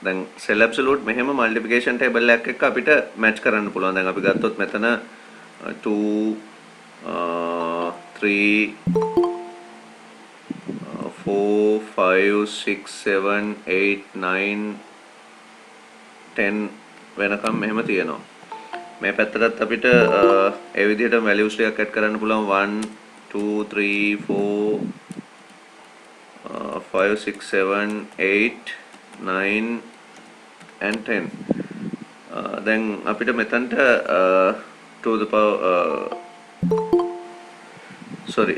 දැන් cell absolute මෙහෙම multiplication table එකක් එක්ක අපිට match කරන්න පුළුවන්. දැන් අපි ගත්තොත් මෙතන 2 3 4 5 6 7 8 9 10 වෙනකම් මෙහෙම තියෙනවා. මේ පැත්තටත් අපිට ඒ විදිහට values ටිකක් add කරන්න පුළුවන් 1 2 3 4 5 6 7 8 9 and 10. Then අපිට මෙතනට to the power sorry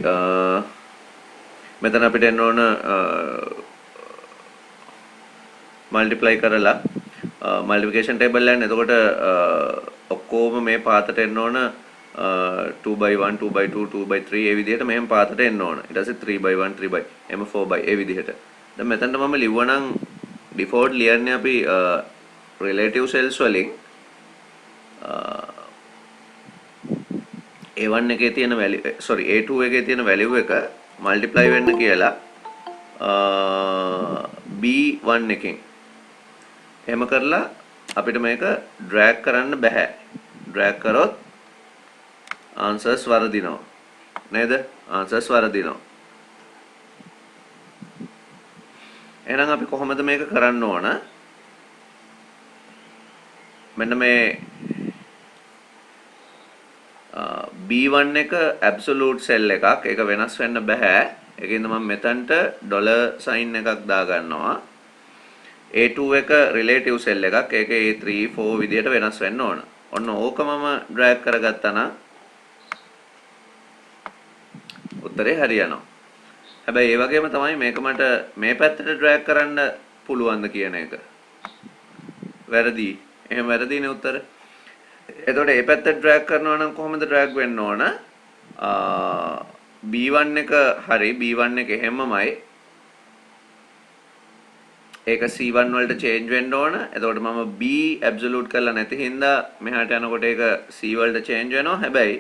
මෙතන අපිට එන්න ඕන multiply කරලා multiplication table එකෙන් එතකොට ඔක්කොම මේ පාතට එන්න ඕන 2 by 1 2 by 2 2 by 3 ඒ විදිහට මෙහෙම පාතට එන්න ඕන. ඊට පස්සේ 3 by 1 3 by එම 4 by ඒ විදිහට. දැන් මෙතනට මම ලිව්වනම් default ලියන්නේ අපි relative cells වලින් A1 එකේ තියෙන value sorry A2 එකේ තියෙන value එක multiply වෙන්න කියලා B1 එකෙන් එහෙම කරලා අපිට මේක drag කරන්න බෑ. drag කරොත් answers වරදිනවා නේද? answers වරදිනවා. එහෙනම් අපි කොහොමද මේක කරන්න ඕන? මෙන්න මේ B1 එක absolute cell එකක්. ඒක වෙනස් වෙන්න බෑ. ඒකින්ද මම මෙතනට dollar sign එකක් දාගන්නවා. A2 එක relative cell එකක්. ඒක A3 4 විදියට වෙනස් වෙන්න ඕන. ඔන්න ඕක මම drag කරගත්තා නම් උත්තරේ හරියනවා. හැබැයි ඒ වගේම තමයි මේක මට මේ පැත්තට drag කරන්න පුළුවන්ද කියන එක. වැරදි. එහෙම වැරදිනේ උත්තර. එතකොට මේ පැත්තට drag කරනවා නම් කොහොමද drag වෙන්න ඕන? B1 එක හරි B1 එක එහෙමමයි. ඒක C1 වලට change වෙන්න ඕන. එතකොට මම B absolute කරලා නැති හින්දා මෙහාට යනකොට ඒක C වලට change වෙනවා. හැබැයි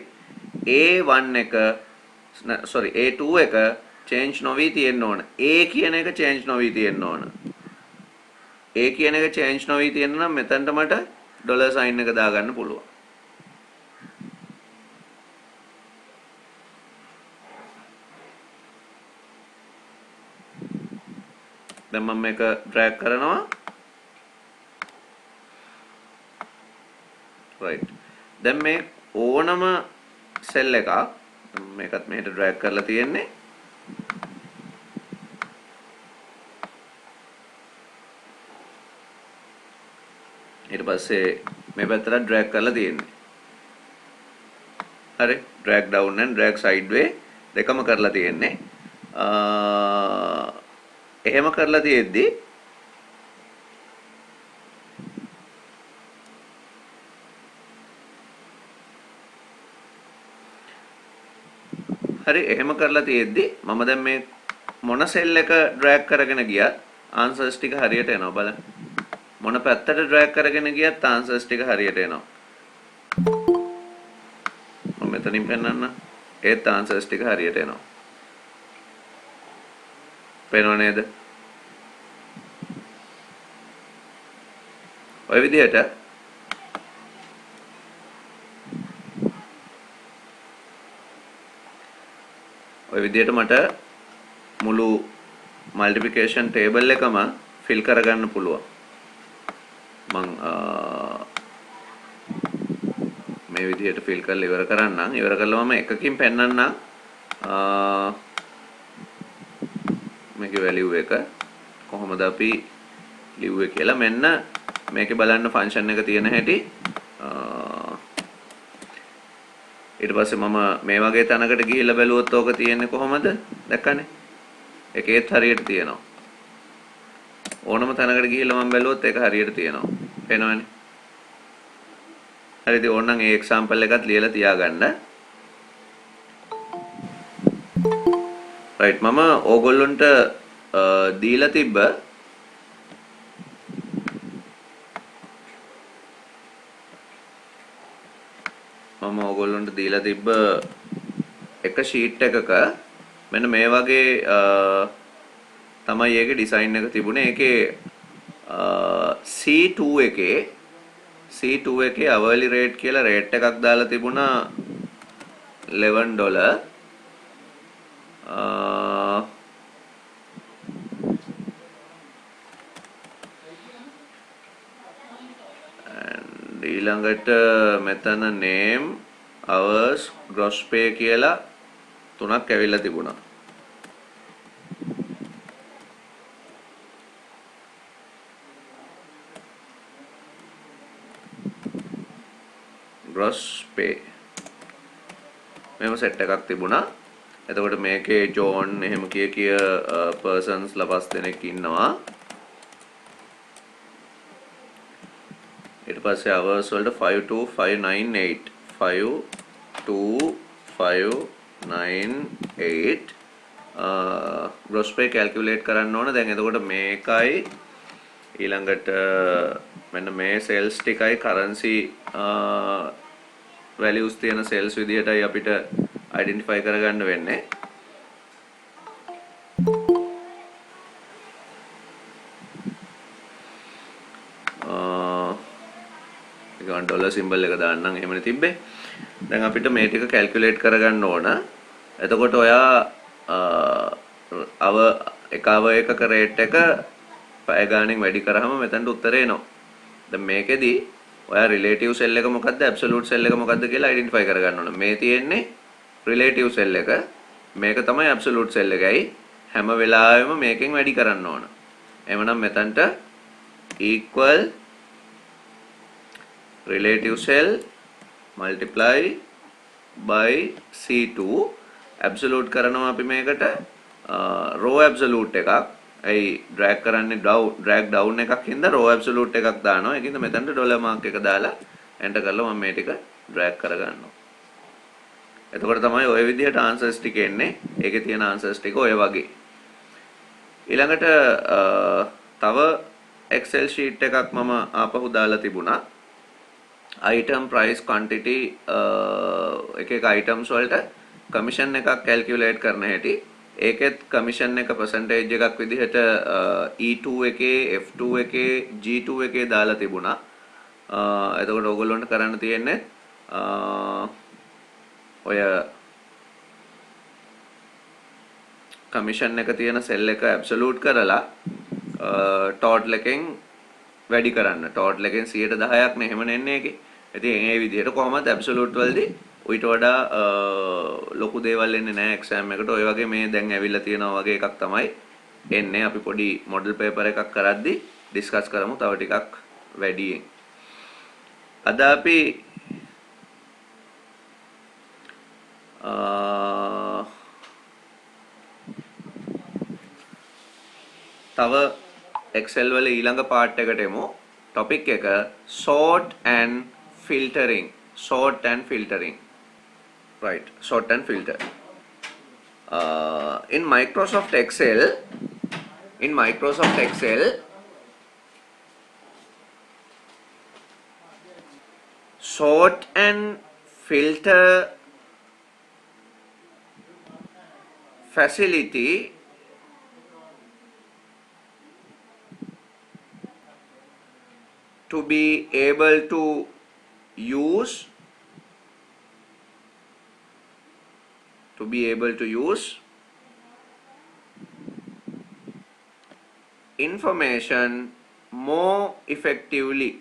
A1 එක sorry A2 එක change නොවි තියෙන්න ඕන. A කියන එක change නොවි තියෙන්න ඕන. A කියන එක change නොවි තියෙන්න නම් මෙතනට මට dollar sign එක දාගන්න පුළුවන්. දැන් මම මේක drag කරනවා. right. දැන් මේ ඕනම cell එකක් මේකත් මෙහෙට drag කරලා තියෙන්නේ. ඊට පස්සේ මේ පැත්තට drag කරලා තියෙන්නේ. හරි drag down and drag sideways දෙකම කරලා තියෙන්නේ. එහෙම කරලා තියෙද්දි හරි එහෙම කරලා තියෙද්දි මම දැන් මේ මොන සෙල් එක drag කරගෙන ගියත් answers ටික හරියට එනවා බලන්න. මොන පැත්තට drag කරගෙන ගියත් answers ටික හරියට එනවා. මම මෙතනින් පෙන්නන්න. ඒත් answers ටික හරියට එනවා. පේනව නේද? ඔය විදිහට මට මුළු multiplication table එකම fill කරගන්න පුළුවන්. මම මේ විදිහට fill කරලා ඉවර කරන්නම්. ඉවර කළා මම එකකින් පෙන්නන්නම් මේකේ value එක කොහොමද අපි ලිව්වේ කියලා. මෙන්න මේකේ බලන්න function එක තියෙන හැටි. ඊට පස්සේ මම මේ වගේ තැනකට ගිහිල්ලා බැලුවොත් ඕක තියෙන්නේ කොහොමද? දැක්කනේ? ඒකේත් හරියට තියෙනවා. ඕනම තැනකට ගිහිල්ලා මම බැලුවොත් ඒක හරියට තියෙනවා. පේනවනේ? හරිද? ඕනනම් ඒ example එකත් ලියලා තියාගන්න. right මම ඕගොල්ලන්ට දීලා තිබ්බ එක sheet එකක මෙන්න මේ වගේ තමයි ඒකේ design එක තිබුණේ. ඒකේ C2 එකේ hourly rate කියලා rate එකක් දාලා තිබුණා $11. ඊළඟට මෙතන name hours gross pay කියලා තුනක් ඇවිල්ලා තිබුණා. gross pay මෙහෙම සෙට් එකක් තිබුණා. එතකොට මේකේ ජෝන් එහෙම කිය persons ලා 5 දෙනෙක් ඉන්නවා. ඊට පස්සේ hours වලට 52598 52598 gross pay calculate කරන්න ඕන. දැන් එතකොට මේකයි ඊළඟට මෙන්න මේ sales ටිකයි currency values තියෙන sales විදිහටයි අපිට identify කරගන්න වෙන්නේ. ඩොලර් සිම්බල් එක දාන්නම් එහෙමනේ තිබ්බේ. දැන් අපිට මේ ටික කැල්කියුලේට් කරගන්න ඕන. එතකොට ඔයා එකව එකක රේට් එක පැය ගාණෙන් වැඩි කරාම මෙතනට උත්තරේ එනවා. දැන් මේකෙදි ඔයා රිලේටිව් සෙල් එක මොකද්ද ඇබ්සලූට් සෙල් එක මොකද්ද කියලා අයිඩෙන්ටිෆයි කරගන්න ඕන. මේ තියෙන්නේ රිලේටිව් සෙල් එක. මේක තමයි ඇබ්සලූට් සෙල් එකයි. හැම වෙලාවෙම මේකෙන් වැඩි කරන්න ඕන. එhmenan මෙතනට equal relative cell multiply by C2 absolute කරනවා අපි මේකට row absolute එකක්. ඇයි drag කරන්නේ drag down එකක් හින්දා row absolute එකක් දානවා. ඒකින්ද මෙතනට dollar mark එක දාලා enter කරලා මම මේ ටික drag කරගන්නවා. එතකොට තමයි ওই විදිහට answers ටික එන්නේ. ඒකේ තියෙන answers ටික ඔය වගේ. ඊළඟට තව Excel sheet එකක් මම ආපහු දාලා තිබුණා. item price quantity එක items වලට commission එකක් calculate කරන හැටි. ඒකෙත් commission එක percentage එකක් විදිහට E2 එකේ F2 එකේ G2 එකේ දාලා තිබුණා. එතකොට ඕගොල්ලන්ට කරන්න තියෙන්නේ ඔය commission එක තියෙන cell එක absolute කරලා total එකෙන් වැඩි කරන්න. total එකෙන් 10%ක් නේ එහෙම නෙන්නේ ඒකේ. ඉතින් මේ විදිහට කොහොමද absolute වලදී ඊට වඩා ලොකු දේවල් එන්නේ නැහැ exam එකට. ඔය වගේ මේ දැන් ඇවිල්ලා තියෙනවා වගේ එකක් තමයි එන්නේ. අපි පොඩි model paper එකක් කරද්දී discuss කරමු තව ටිකක් වැඩියෙන්. අද අපි තව Excel වල ඊළඟ part එකට එමු. topic එක sort and filtering. Right, sort and filter. In Microsoft Excel, sort and filter facility to be able to use information more effectively.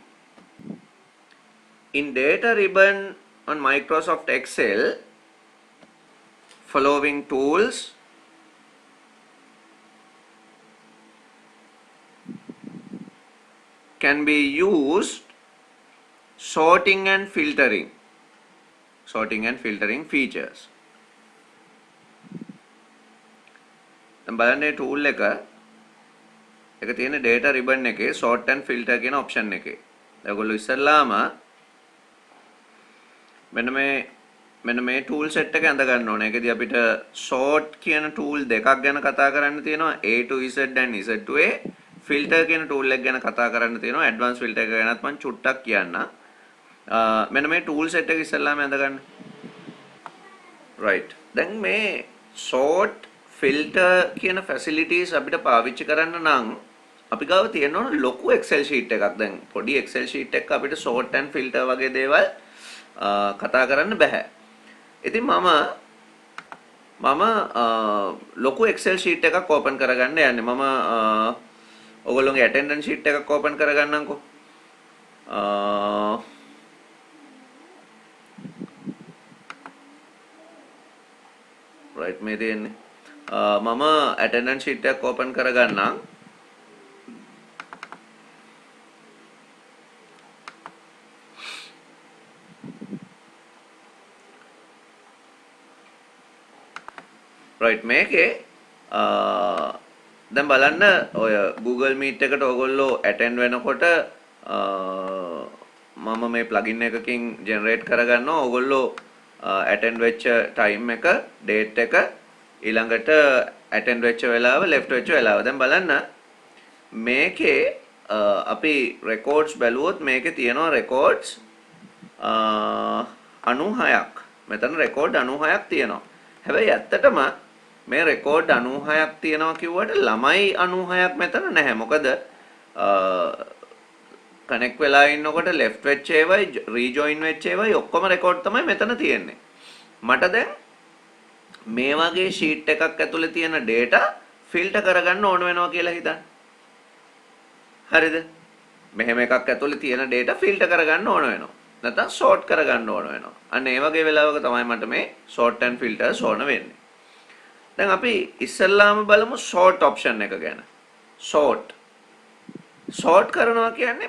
In data ribbon on Microsoft Excel, following tools can be used: sorting and filtering features. දැන් බලන්න මේ tool එක තියෙන data ribbon එකේ sort and filter කියන option එකේ. ඔයගොල්ලෝ ඉස්සල්ලාම මෙන්න මේ tool set එක අඳ ගන්න ඕනේ. ඒකදී අපිට sort කියන tool දෙකක් ගැන කතා කරන්න තියෙනවා. A to Z and Z to A. filter කියන tool එක ගැන කතා කරන්න තියෙනවා. advanced filter එක ගැනත් මම චුට්ටක් කියන්න. මෙන්න මේ tool set එක ඉස්සල්ලාම අඳ ගන්න. right. දැන් මේ sort filter කියන facilities අපිට පාවිච්චි කරන්න නම් අපි ගාව තියෙනවා ලොකු Excel sheet එකක්. දැන් පොඩි Excel sheet එකක අපිට sort and filter වගේ දේවල් කතා කරන්න බෑ. ඉතින් මම ලොකු Excel sheet එකක් open කරගන්න යන්නේ. මම ඔයගොල්ලෝගේ attendance sheet එකක් open කරගන්නම්කෝ. right මේ තියෙන්නේ. මම attendance sheet එකක් open කරගන්නම්. right මේකේ දැන් බලන්න ඔය Google Meet එකට ඔයගොල්ලෝ attend වෙනකොට මම මේ plugin එකකින් generate කරගන්නවා ඔයගොල්ලෝ attend වෙච්ච time එක date එක ඊළඟට attend වෙච්ච වෙලාව left වෙච්ච වෙලාව දැන් බලන්න මේකේ අපි records බැලුවොත් මේකේ තියෙනවා records 96ක් මෙතන record 96ක් තියෙනවා හැබැයි ඇත්තටම මේ රෙකෝඩ් 96ක් තියෙනවා කිව්වට ළමයි 96ක් මෙතන නැහැ. මොකද කනෙක්ට් වෙලා ඉන්නකොට left වෙච්ච ඒවයි rejoin වෙච්ච ඒවයි ඔක්කොම රෙකෝඩ් තමයි මෙතන තියෙන්නේ. මට දැන් මේ වගේ sheet එකක් ඇතුලේ තියෙන data filter කරගන්න ඕන වෙනවා කියලා හිතන්න. හරිද? මෙහෙම එකක් ඇතුලේ තියෙන data filter කරගන්න ඕන වෙනවා. නැත්නම් sort කරගන්න ඕන වෙනවා. අන්න ඒ වගේ වෙලාවක තමයි මට මේ sort and filters ඕන වෙන්නේ. දැන් අපි ඉස්සෙල්ලාම බලමු sort option එක ගැන. sort කරනවා කියන්නේ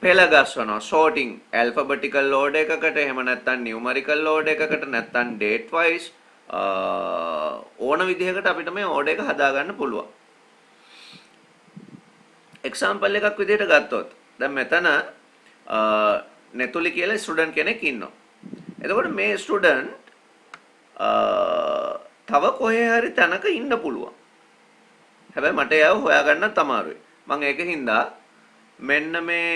පෙළ ගස්වනවා. sorting alphabetical order එකකට එහෙම නැත්නම් numerical order එකකට නැත්නම් date wise ඕන විදිහකට අපිට මේ order එක හදාගන්න පුළුවන්. example එකක් විදිහට ගත්තොත් දැන් මෙතන නෙතුලි කියලා ස්ටුඩන්ට් කෙනෙක් ඉන්නවා. එතකොට මේ ස්ටුඩන්ට් තව කොහේ හරි තැනක ඉන්න පුළුවන්. හැබැයි මට එයාව හොයාගන්නත් අමාරුයි. මම ඒකින්ද මෙන්න මේ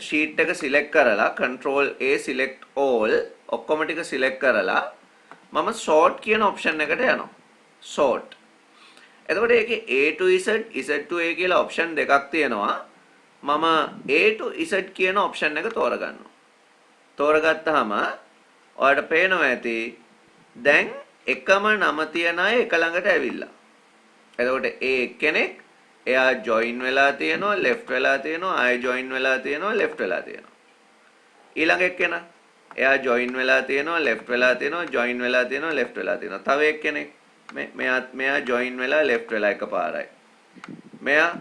sheet එක select කරලා control A select all ඔක්කොම ටික select කරලා මම sort කියන option එකට යනවා. sort. එතකොට ඒකේ A to Z, Z to A කියලා option දෙකක් තියෙනවා. මම A to Z කියන option එක තෝරගන්නවා. තෝරගත්තාම ඔයාලට පේනවා ඇති දැන් එකම නම තියන අය එක ළඟට ඇවිල්ලා. එතකොට A කෙනෙක් එයා join වෙලා තියෙනවා, left වෙලා තියෙනවා, ආයෙ join වෙලා තියෙනවා, left වෙලා තියෙනවා. ඊළඟ එක්කෙනා එයා join වෙලා තියෙනවා, left වෙලා තියෙනවා, join වෙලා තියෙනවා, left වෙලා තියෙනවා. තව එක්කෙනෙක් මෙයා join වෙලා left වෙලා එකපාරයි. මෙයා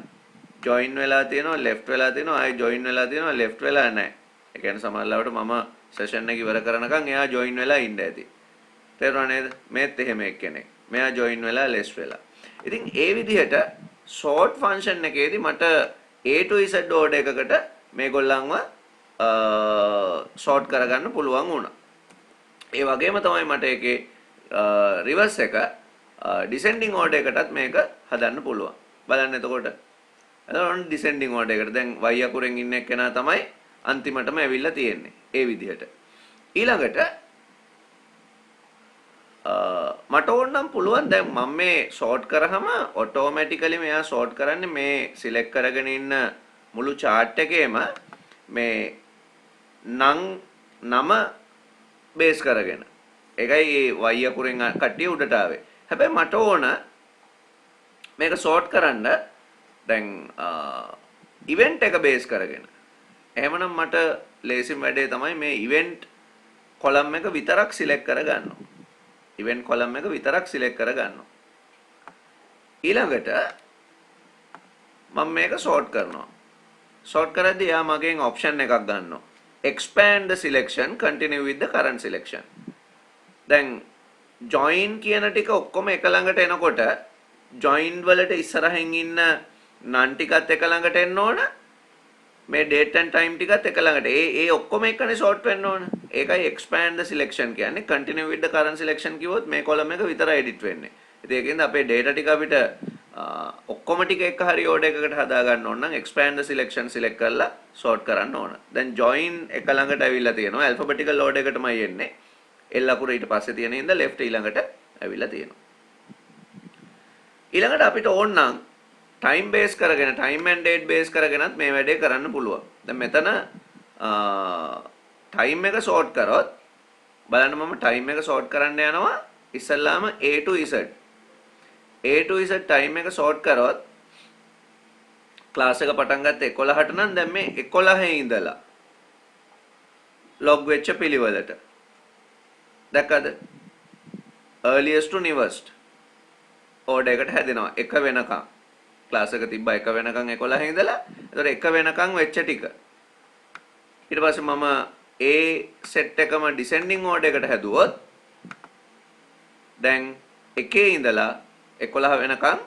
join වෙලා තියෙනවා, left වෙලා තියෙනවා, ආයෙ join වෙලා තියෙනවා, left වෙලා නැහැ. ඒ කියන්නේ සමහරවිට මම session එක ඉවර කරනකම් එයා join වෙලා ඉන්න ඇති. තේරුණා නේද? මේත් එහෙම එක්කෙනෙක්. මෙයා join වෙලා less වෙලා. ඉතින් ඒ විදිහට sort function එකේදී මට A to Z order එකකට මේගොල්ලන්ව sort කරගන්න පුළුවන් වුණා. ඒ වගේම තමයි මට ඒකේ reverse එක descending order එකටත් මේක හදන්න පුළුවන්. බලන්න එතකොට. එතකොට descending order එකට දැන් y අකුරෙන් ඉන්න එක්කෙනා තමයි අන්තිමටම ඇවිල්ලා තියෙන්නේ. ඒ විදිහට. ඊළඟට මට ඕනනම් පුළුවන් දැන් මම මේ sort කරාම automatically මෙයා sort කරන්නේ මේ select කරගෙන ඉන්න මුළු chart එකේම මේ නම base කරගෙන. ඒකයි y අකුරෙන් කට්ටිය උඩට ආවේ. හැබැයි මට ඕන මේක sort කරන්න දැන් event එක base කරගෙන. එහෙමනම් මට ලේසිම වැඩේ තමයි මේ event column එක විතරක් select කරගන්නවා. event column එක විතරක් select කරගන්නවා. ඊළඟට මම මේක sort කරනවා. sort කරද්දී යා මගෙන් option එකක් ගන්නවා. expand the selection, continue with the current selection. දැන් join කියන ටික ඔක්කොම එක ළඟට එනකොට join වලට ඉස්සරහින් ඉන්න non ටිකත් එක ළඟට එන්න ඕන. මේ date and time ටිකත් එක ළඟට ඒ ඔක්කොම එකනේ sort වෙන්න ඕන. ඒකයි expand the selection කියන්නේ. continue with the current selection කිව්වොත් මේ column එක විතරයි edit වෙන්නේ. ඉතින් ඒකෙන්ද අපේ data ටික අපිට ඔක්කොම ටික එක හරි order එකකට හදා ගන්න ඕන නම් expand the selection select කරලා sort කරන්න ඕන. දැන් join එක ළඟට ඇවිල්ලා තියෙනවා. alphabetical order එකටමයි එන්නේ. L අකුර ඊට පස්සේ තියෙන ඉඳ left ඊළඟට ඇවිල්ලා තියෙනවා. ඊළඟට අපිට ඕන නම් time base කරගෙන time and date base කරගෙනත් මේ වැඩේ කරන්න පුළුවන්. දැන් මෙතන time එක sort කරොත් බලන්න මම time එක sort කරන්න යනවා ඉස්සල්ලාම A to Z. A to Z time එක sort කරොත් ක්ලාස් එක පටන් ගත්තේ 11ට නම් දැන් මේ 11 ඉඳලා log වෙච්ච පිළිවෙලට. දැක්කද? earliest to newest order එකට හැදෙනවා. 1 වෙනකම්. ක්ලාස් එක තිබ්බා 1 වෙනකම් 11 ඉඳලා. ඒතකොට 1 වෙනකම් වෙච්ච ටික. ඊට පස්සේ මම A set එකම descending order එකට හැදුවොත් දැන් 1 ඉඳලා 11 වෙනකම්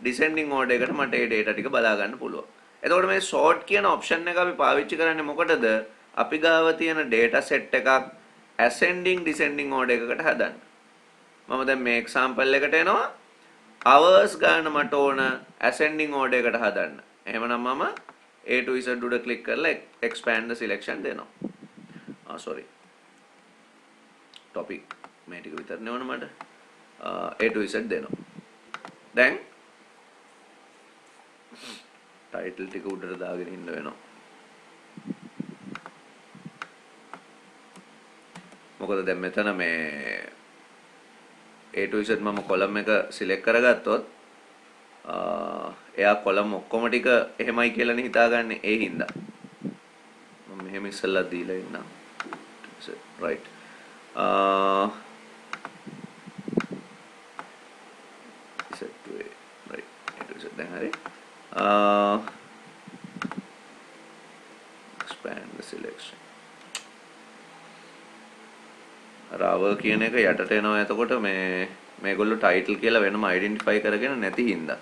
descending order එකට මට ඒ data ටික බලා ගන්න පුළුවන්. එතකොට මේ sort කියන option එක අපි පාවිච්චි කරන්නේ මොකටද? අපි ගාව තියෙන data set එකක් ascending descending order එකකට හදන්න. මම දැන් මේ example එකට එනවා. hours ගන්න මට ඕන ascending order එකට හදන්න. එහෙමනම් මම A to Z උඩ click කරලා expand the selection දෙනවා. Sorry. topic මේ ටික විතරනේ ඕන මට. A to Z දෙනවා. දැන් title ටික උඩට දාගෙන ඉන්න වෙනවා. මොකද දැන් මෙතන මේ A to Z මම column එක select කරගත්තොත් එයා column ඔක්කොම ටික එහෙමයි කියලානේ හිතාගන්නේ ඒ හින්දා මම මෙහෙම ඉස්සෙල්ලා දීලා ඉන්නම් right set to A right A to Z දැන් හරි expand the selection රාව කියන එක යටට එනවා එතකොට මේගොල්ලෝ ටයිටල් කියලා වෙනම අයිඩෙන්ටිෆයි කරගෙන නැති හින්දා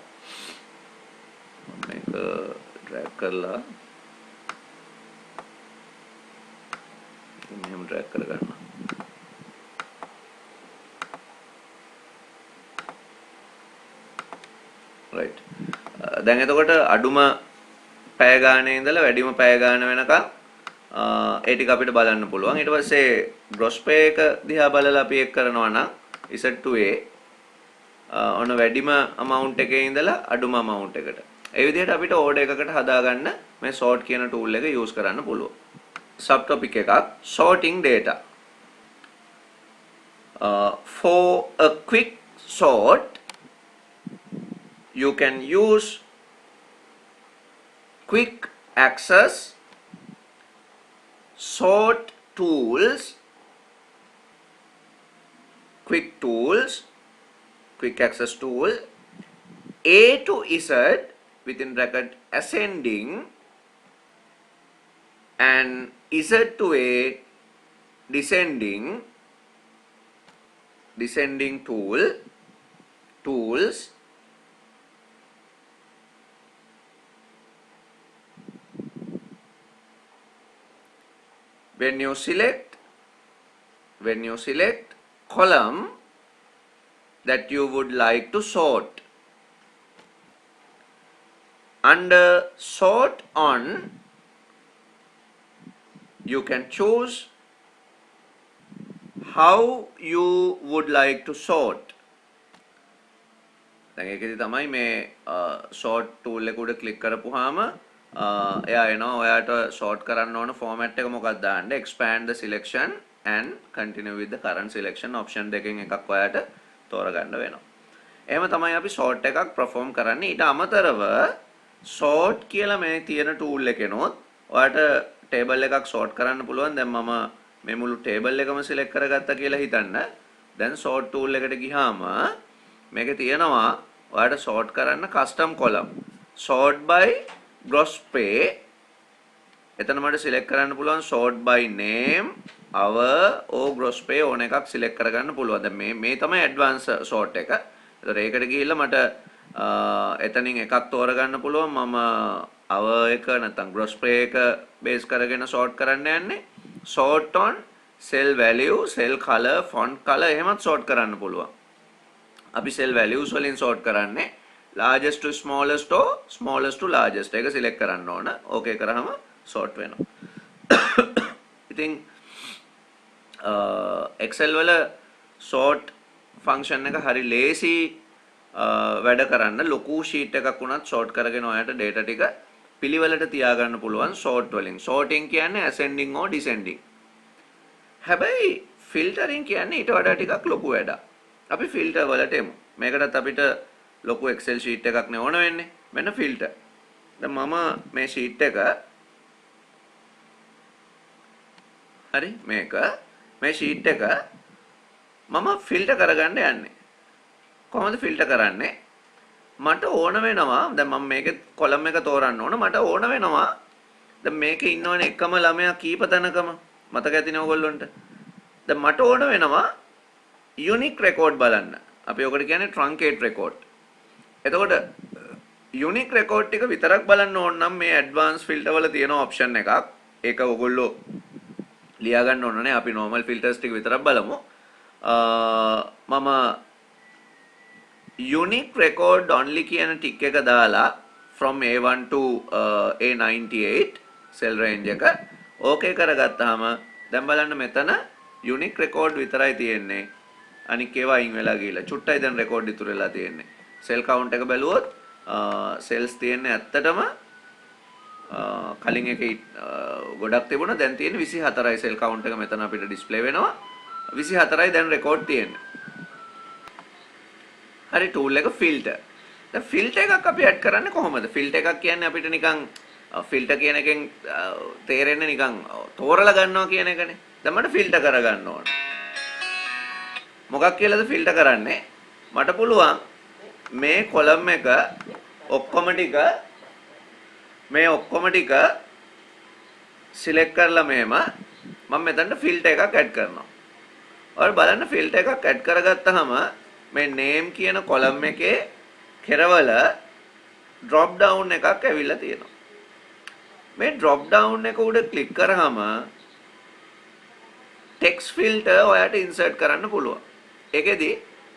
මම මේක ඩ්‍රැග් කරලා මෙහෙම ඩ්‍රැග් කරගන්නවා right දැන් එතකොට අඩුම පැය ගානේ ඉඳලා වැඩිම පැය ගාන වෙනකම් ඒ ටික අපිට බලන්න පුළුවන්. ඊට පස්සේ gross pay එක දිහා බලලා අපි එක් කරනවා නම් Z to A ඔන්න වැඩිම amount එකේ ඉඳලා අඩුම amount එකට. ඒ විදිහට අපිට order එකකට හදාගන්න මේ sort කියන tool එක use කරන්න පුළුවන්. subtopic එකක් sorting data. For a quick sort you can use quick access sort tools, quick access tool, A to Z within bracket ascending and Z to A descending tools. When you select column that you would like to sort, under sort on you can choose how you would like to sort. දැන් ඒකෙදි තමයි මේ sort tool එක උඩ click කරපුවාම එයා එනවා ඔයාට sort කරන්න ඕන format එක මොකක්ද දාන්න expand the selection and continue with the current selection option දෙකෙන් එකක් ඔයාට තෝරගන්න වෙනවා. එහෙම තමයි අපි sort එකක් perform කරන්නේ. ඊට අමතරව sort කියලා මේ තියෙන tool එකේනොත් ඔයාට table එකක් sort කරන්න පුළුවන්. දැන් මම මේ මුළු table එකම select කරගත්තා කියලා හිතන්න. දැන් sort tool එකට ගියාම මේකේ තියෙනවා ඔයාට sort කරන්න custom column. sort by gross pay එතන මට select කරන්න පුළුවන් sort by name hour or gross pay ඕන එකක් select කරගන්න පුළුවන්. දැන් මේ තමයි advanced sort එක. ඒතර ඒකට ගිහිල්ලා මට එතනින් එකක් තෝරගන්න පුළුවන්. මම hour එක නැත්නම් gross pay එක base කරගෙන sort කරන්න යන්නේ. sort on cell value, cell color, font color එහෙමත් sort කරන්න පුළුවන්. අපි cell values වලින් sort කරන්නේ largest to smallest or smallest to largest එක select කරන්න ඕන. ඕකේ කරාම sort වෙනවා. ඉතින් Excel වල sort function එක හරි ලේසි වැඩ කරන්න ලොකු ෂීට් එකක් වුණත් sort කරගෙන ඔයාලට data ටික පිළිවෙලට තියාගන්න පුළුවන් sort වලින්. sorting කියන්නේ ascending or descending. හැබැයි filtering කියන්නේ ඊට වඩා ටිකක් ලොකු වැඩක්. අපි filter වලට එමු. මේකටත් අපිට ලොකු excel sheet එකක් නේ ඕන වෙන්නේ. මෙන්න filter. දැන් මම මේ sheet එක හරි මේ sheet එක මම filter කරගන්න යන්නේ. කොහොමද filter කරන්නේ? මට ඕන වෙනවා දැන් මම මේකේ column එක තෝරන්න ඕන. මට ඕන වෙනවා දැන් මේකේ ඉන්නවනේ එකම ළමයා කීප තැනකම මතක ඇතිනේ ඔයගොල්ලන්ට. දැන් මට ඕන වෙනවා unique record බලන්න. අපි ඔකට කියන්නේ truncate record. එතකොට unique record ටික විතරක් බලන්න ඕන නම් මේ advanced filter වල තියෙන option එකක්. ඒක ඔයගොල්ලෝ ලියා ගන්න ඕනනේ. අපි normal filters ටික විතරක් බලමු. මම unique record only කියන ටික් එක දාලා from A1 to A98 cell range එක okay කරගත්තාම දැන් බලන්න මෙතන unique record විතරයි තියෙන්නේ. අනික ඒවා අයින් වෙලා ගිහලා චුට්ටයි දැන් record ඉතුරු වෙලා තියෙන්නේ. cell count එක බැලුවොත් cells තියෙන්නේ ඇත්තටම කලින් එකේ ගොඩක් තිබුණා. දැන් තියෙන්නේ 24යි cell count එක මෙතන අපිට display වෙනවා. 24යි දැන් record තියෙන්නේ. හරි tool එක filter. දැන් filter එකක් අපි add කරන්නේ කොහොමද? filter එකක් කියන්නේ අපිට නිකන් filter කියන එකෙන් තේරෙන්නේ නිකන් තෝරලා ගන්නවා කියන එකනේ. දැන් මට filter කරගන්න ඕන. මොකක් කියලාද filter කරන්නේ? මට පුළුවන් මේ column එක ඔක්කොම ටික select කරලා මෙහෙම මම මෙතනට filter එකක් add කරනවා. ඔයාලා බලන්න filter එකක් add කරගත්තාම මේ name කියන column එකේ කෙරවල drop down එකක් ඇවිල්ලා තියෙනවා. මේ drop down එක උඩ click කරාම text filter ඔයාලට insert කරන්න පුළුවන්. ඒකෙදි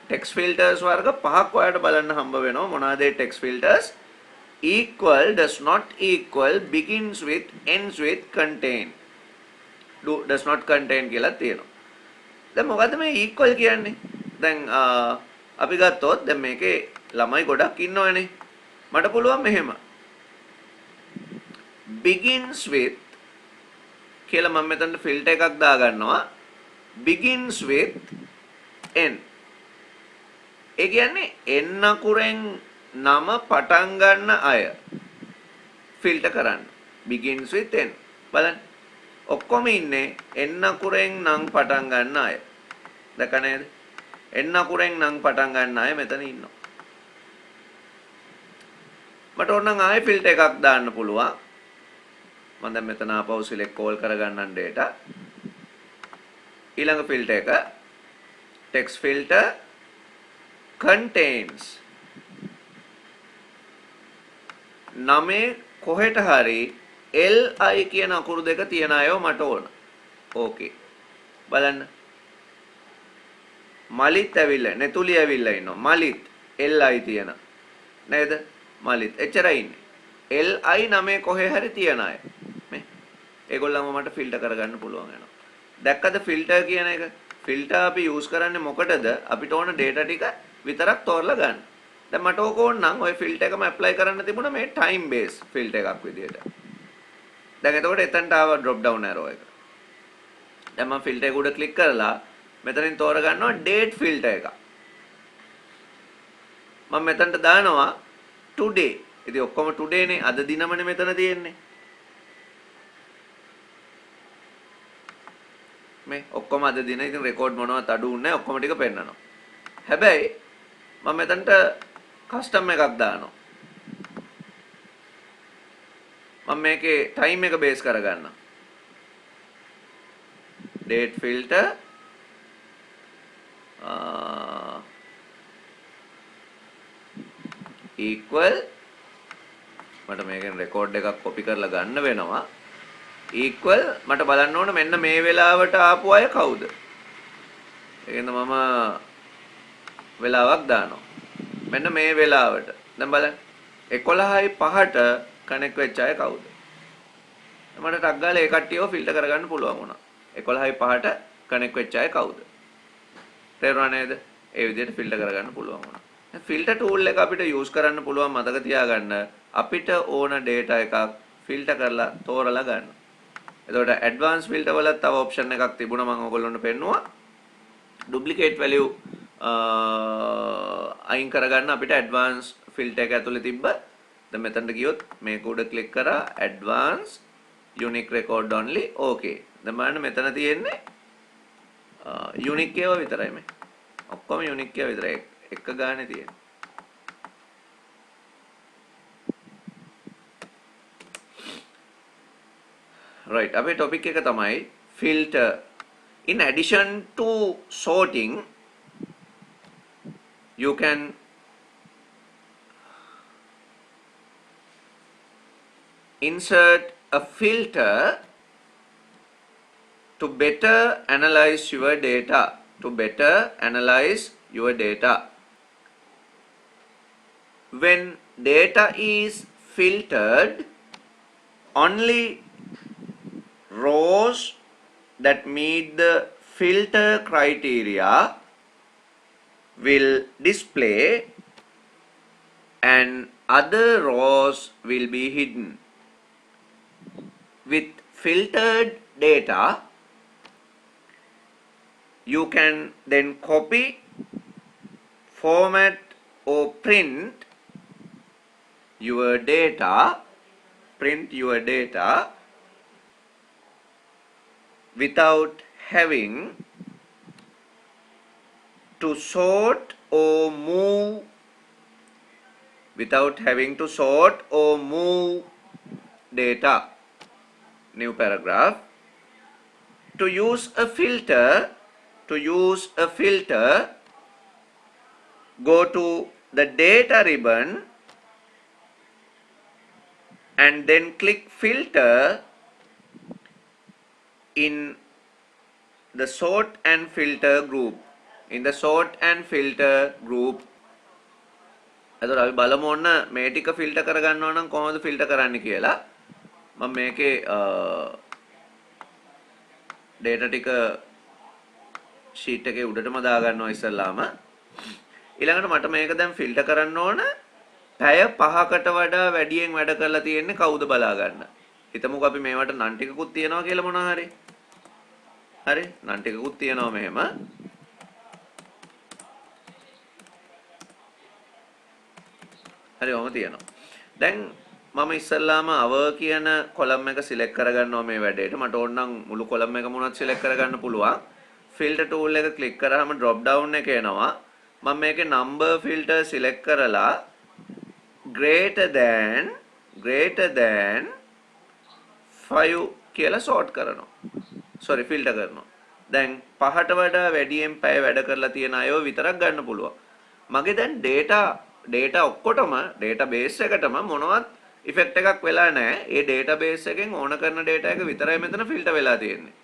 text filters වර්ග පහක් ඔයාලට බලන්න හම්බ වෙනවා. මොනවාද ඒ text filters? equal, does not equal, begins with, ends with, contain. does not contain කියලා තියෙනවා. දැන් මොකද්ද මේ equal කියන්නේ? දැන් අපි ගත්තොත් දැන් මේකේ ළමයි ගොඩක් ඉන්නවනේ. මට පුළුවන් මෙහෙම begins with කියලා මම මෙතන filter එකක් දා ගන්නවා. begins with n. ඒ කියන්නේ n අකුරෙන් නම පටන් ගන්න අය filter කරන්න. begins with n. බලන්න. ඔක්කොම ඉන්නේ n අකුරෙන් නම් පටන් ගන්න අය. දැක නේද? n අකුරෙන් නම් පටන් ගන්න අය මෙතන ඉන්නවා. මට ඕනනම් ආයෙ filter එකක් දාන්න පුළුවන්. මම දැන් මෙතන ආපහු select call කරගන්නම් data. ඊළඟ filter එක text filter contains. නමේ කොහෙට හරි li කියන අකුරු දෙක තියන අයව මට ඕන. ඕකේ. බලන්න. මලිත් ඇවිල්ලා නෙතුලි ඇවිල්ලා ඉන්නවා. මලිත් li තියන. නේද? මලිත් එච්චරයි ඉන්නේ. li නමේ කොහේ හරි තියන අය. මේ ඒගොල්ලන්ව මට ෆිල්ටර් කරගන්න පුළුවන් වෙනවා. දැක්කද ෆිල්ටර් කියන එක? ෆිල්ටර් අපි යූස් කරන්නේ මොකටද? අපිට ඕන data ටික විතරක් තෝරලා ගන්න. දැන් මට ඕක ඕන නම් ওই ෆිල්ටර් එකම ඇප්ලයි කරන්න තිබුණා මේ time base ෆිල්ටර් එකක් විදියට. දැන් එතකොට එතනට ආව drop down arrow එක. දැන් මම ෆිල්ටර් එක උඩ ක්ලික් කරලා මෙතනින් තෝර ගන්නවා date filter එක. මම මෙතනට දානවා today. ඉතින් ඔක්කොම today නේ. අද දිනමනේ මෙතන තියෙන්නේ. මේ ඔක්කොම අද දින ඉතින් රෙකෝඩ් මොනවත් අඩු වුන්නේ නැහැ. ඔක්කොම ටික පෙන්නනවා. හැබැයි මම මෙතනට custom එකක් දානවා. මම මේකේ time එක බේස් කරගන්නවා. date filter equal මට මේකෙන් රෙකෝඩ් එකක් කොපි කරලා ගන්න වෙනවා. equal මට බලන්න ඕන මෙන්න මේ වෙලාවට ආපු අය කවුද? ඒකෙන්ද මම වෙලාවක් දානවා. මෙන්න මේ වෙලාවට. දැන් බලන්න 11:05ට කනෙක්ට් වෙච්ච අය කවුද? මට ටක් ගාලා ඒ කට්ටියව ෆිල්ටර් කරගන්න පුළුවන් වුණා. 11:05ට කනෙක්ට් වෙච්ච අය කවුද? තේරුණා නේද? ඒ විදිහට ෆිල්ටර් කරගන්න පුළුවන් වුණා. ෆිල්ටර් ටූල් එක අපිට යූස් කරන්න පුළුවන් මතක තියාගන්න අපිට ඕන data එකක් ෆිල්ටර් කරලා තෝරලා ගන්න. එතකොට ඇඩ්වාන්ස් ෆිල්ටර් වල තව ඔප්ෂන් එකක් තිබුණා මම ඔයගොල්ලන්ට පෙන්නුවා. ඩුප්ලිකේට් වැලියු අයින් කරගන්න අපිට ඇඩ්වාන්ස් ෆිල්ටර් එක ඇතුලේ තිබ්බ. දැන් මෙතනට ගියොත් මේක උඩ ක්ලික් කරා advance unique record only okay. දැන් බලන්න මෙතන තියෙන්නේ unique ඒවා විතරයි මේ. ඔක්කොම unique ඒවා විතරයි. එක ගානේ තියෙන්නේ. right අපේ topic එක තමයි filter. In addition to sorting you can insert a filter to better analyze your data. When data is filtered, only rows that meet the filter criteria will display and other rows will be hidden. With filtered data, you can then copy, format or print your data without having to sort or move data. New paragraph. To use a filter, go to the data ribbon and then click filter in the sort and filter group. එතකොට අපි බලමු ඔන්න මේ ටික filter කරගන්නවා නම් කොහොමද filter කරන්නේ කියලා. මම මේකේ data ටික sheet එකේ උඩටම දාගන්නවා ඉස්සල්ලාම. ඊළඟට මට මේක දැන් ෆිල්ටර් කරන්න ඕන පැය 5කට වඩා වැඩියෙන් වැඩ කරලා තියෙන්නේ කවුද බලා ගන්න. හිතමුකෝ අපි මේවට නන් ටිකකුත් තියනවා කියලා මොනවා හරි. හරි නන් ටිකකුත් තියනවා මෙහෙම. හරි ඔහම තියනවා. දැන් මම ඉස්සල්ලාම our කියන කොලම් එක සිලෙක්ට් කරගන්නවා මේ වැඩේට. මට ඕන නම් මුළු කොලම් එකම උනත් සිලෙක්ට් කරගන්න පුළුවන්. filter tool එක ක්ලික් කරාම drop down එක එනවා. මම මේකේ number filter සිලෙක්ට් කරලා greater than 5 කියලා sort කරනවා. sorry filter කරනවා. දැන් 5ට වඩා වැඩියෙන් පැය වැඩ කරලා තියෙන අයව විතරක් ගන්න පුළුවන්. මගේ දැන් data ඔක්කොටම database එකටම මොනවත් effect එකක් වෙලා නැහැ. ඒ database එකෙන් ඕන කරන data එක විතරයි මෙතන filter වෙලා තියෙන්නේ.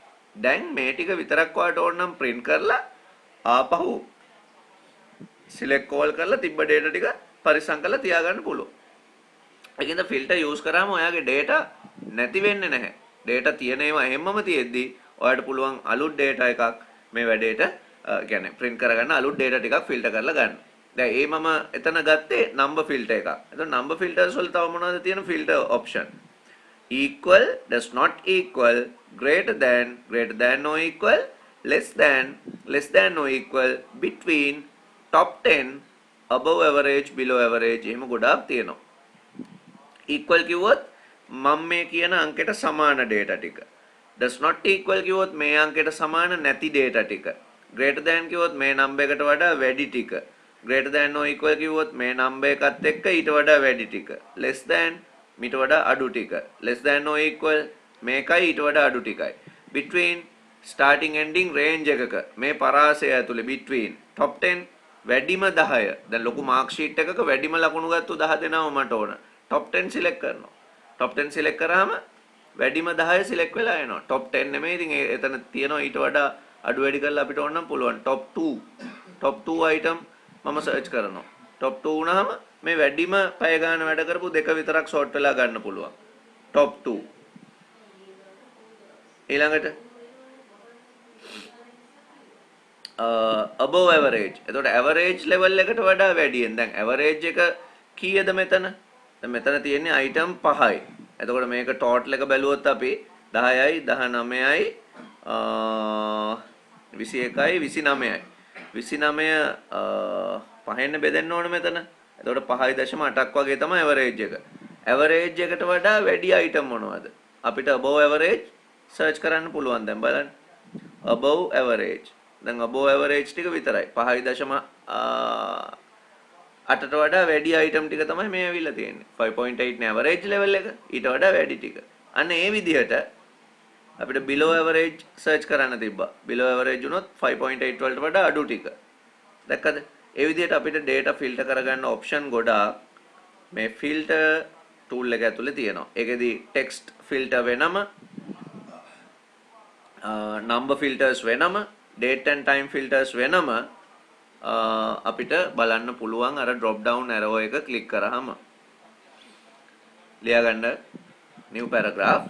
දැන් මේ ටික විතරක් ඔයාලට ඕන නම් print කරලා ආපහු select call කරලා තිබ්බ data ටික පරිස්සම් කරලා තියාගන්න පුළුවන්. ඒකින්ද filter use කරාම ඔයාගේ data නැති වෙන්නේ නැහැ. data තියෙන ඒවා හැමම තියෙද්දි ඔයාලට පුළුවන් අලුත් data එකක් මේ වැඩේට කියන්නේ print කරගන්න අලුත් data ටිකක් filter කරලා ගන්න. දැන් ඒ මම එතන ගත්තේ number filter එකක්. එතකොට number filters වල තව මොනවද තියෙන filter option? equal, does not equal, greater than or equal, less than or equal, between, top 10, above average, below average එහෙම ගොඩාක් තියෙනවා. equal කිව්වොත් මම මේ කියන අංකයට සමාන data ටික. does not equal කිව්වොත් මේ අංකයට සමාන නැති data ටික. greater than කිව්වොත් මේ number එකට වඩා වැඩි ටික. greater than or equal කිව්වොත් මේ number එකත් එක්ක ඊට වඩා වැඩි ටික. less than මීට වඩා අඩු ටික. less than or equal මේකයි ඊට වඩා අඩු ටිකයි. between starting ending range එකක මේ පරාසය ඇතුලේ between top 10 වැඩිම 10. දැන් ලොකු mark sheet එකක වැඩිම ලකුණු ගත්තු 10 දෙනාම මට ඕන. top 10 select කරනවා. top 10 select කරාම වැඩිම 10 select වෙලා එනවා. top 10 නෙමෙයි ඉතින් එතන තියෙනවා ඊට වඩා අඩු වැඩි කරලා අපිට ඕන නම් පුළුවන්. top 2 item මම search කරනවා. top 2 වුණාම මේ වැඩිම පැය ගන්න වැඩ කරපු දෙක විතරක් sort වෙලා ගන්න පුළුවන්. top 2 ඊළඟට above average. එතකොට average level එකට වඩා වැඩියෙන්. දැන් average එක කීයද මෙතන? දැන් මෙතන තියෙන්නේ item 5යි. එතකොට මේක total එක බැලුවොත් අපි 10යි 19යි 21යි 29යි. 29 පහෙන් බෙදෙන්න ඕන මෙතන. එතකොට 5.8ක් වගේ තමයි average එක. average එකට වඩා වැඩි item මොනවද? අපිට above average search කරන්න පුළුවන් දැන් බලන්න. above average. දැන් above average ටික විතරයි. 5.8ට වඩා වැඩි item ටික තමයි මේ ඇවිල්ලා තියෙන්නේ. 5.8 නේ average level එක. ඊට වඩා වැඩි ටික. අන්න ඒ විදිහට අපිට below average search කරන්න තිබ්බා. below average වුණොත් 5.8 වලට වඩා අඩු ටික. දැක්කද? ඒ විදිහට අපිට data filter කරගන්න option ගොඩාක් මේ filter tool එක ඇතුලේ තියෙනවා. ඒකෙදි text filter වෙනම, number filters වෙනම, date and time filters වෙනම අපිට බලන්න පුළුවන් අර drop down arrow එක click කරාම. ලියා ගන්න new paragraph.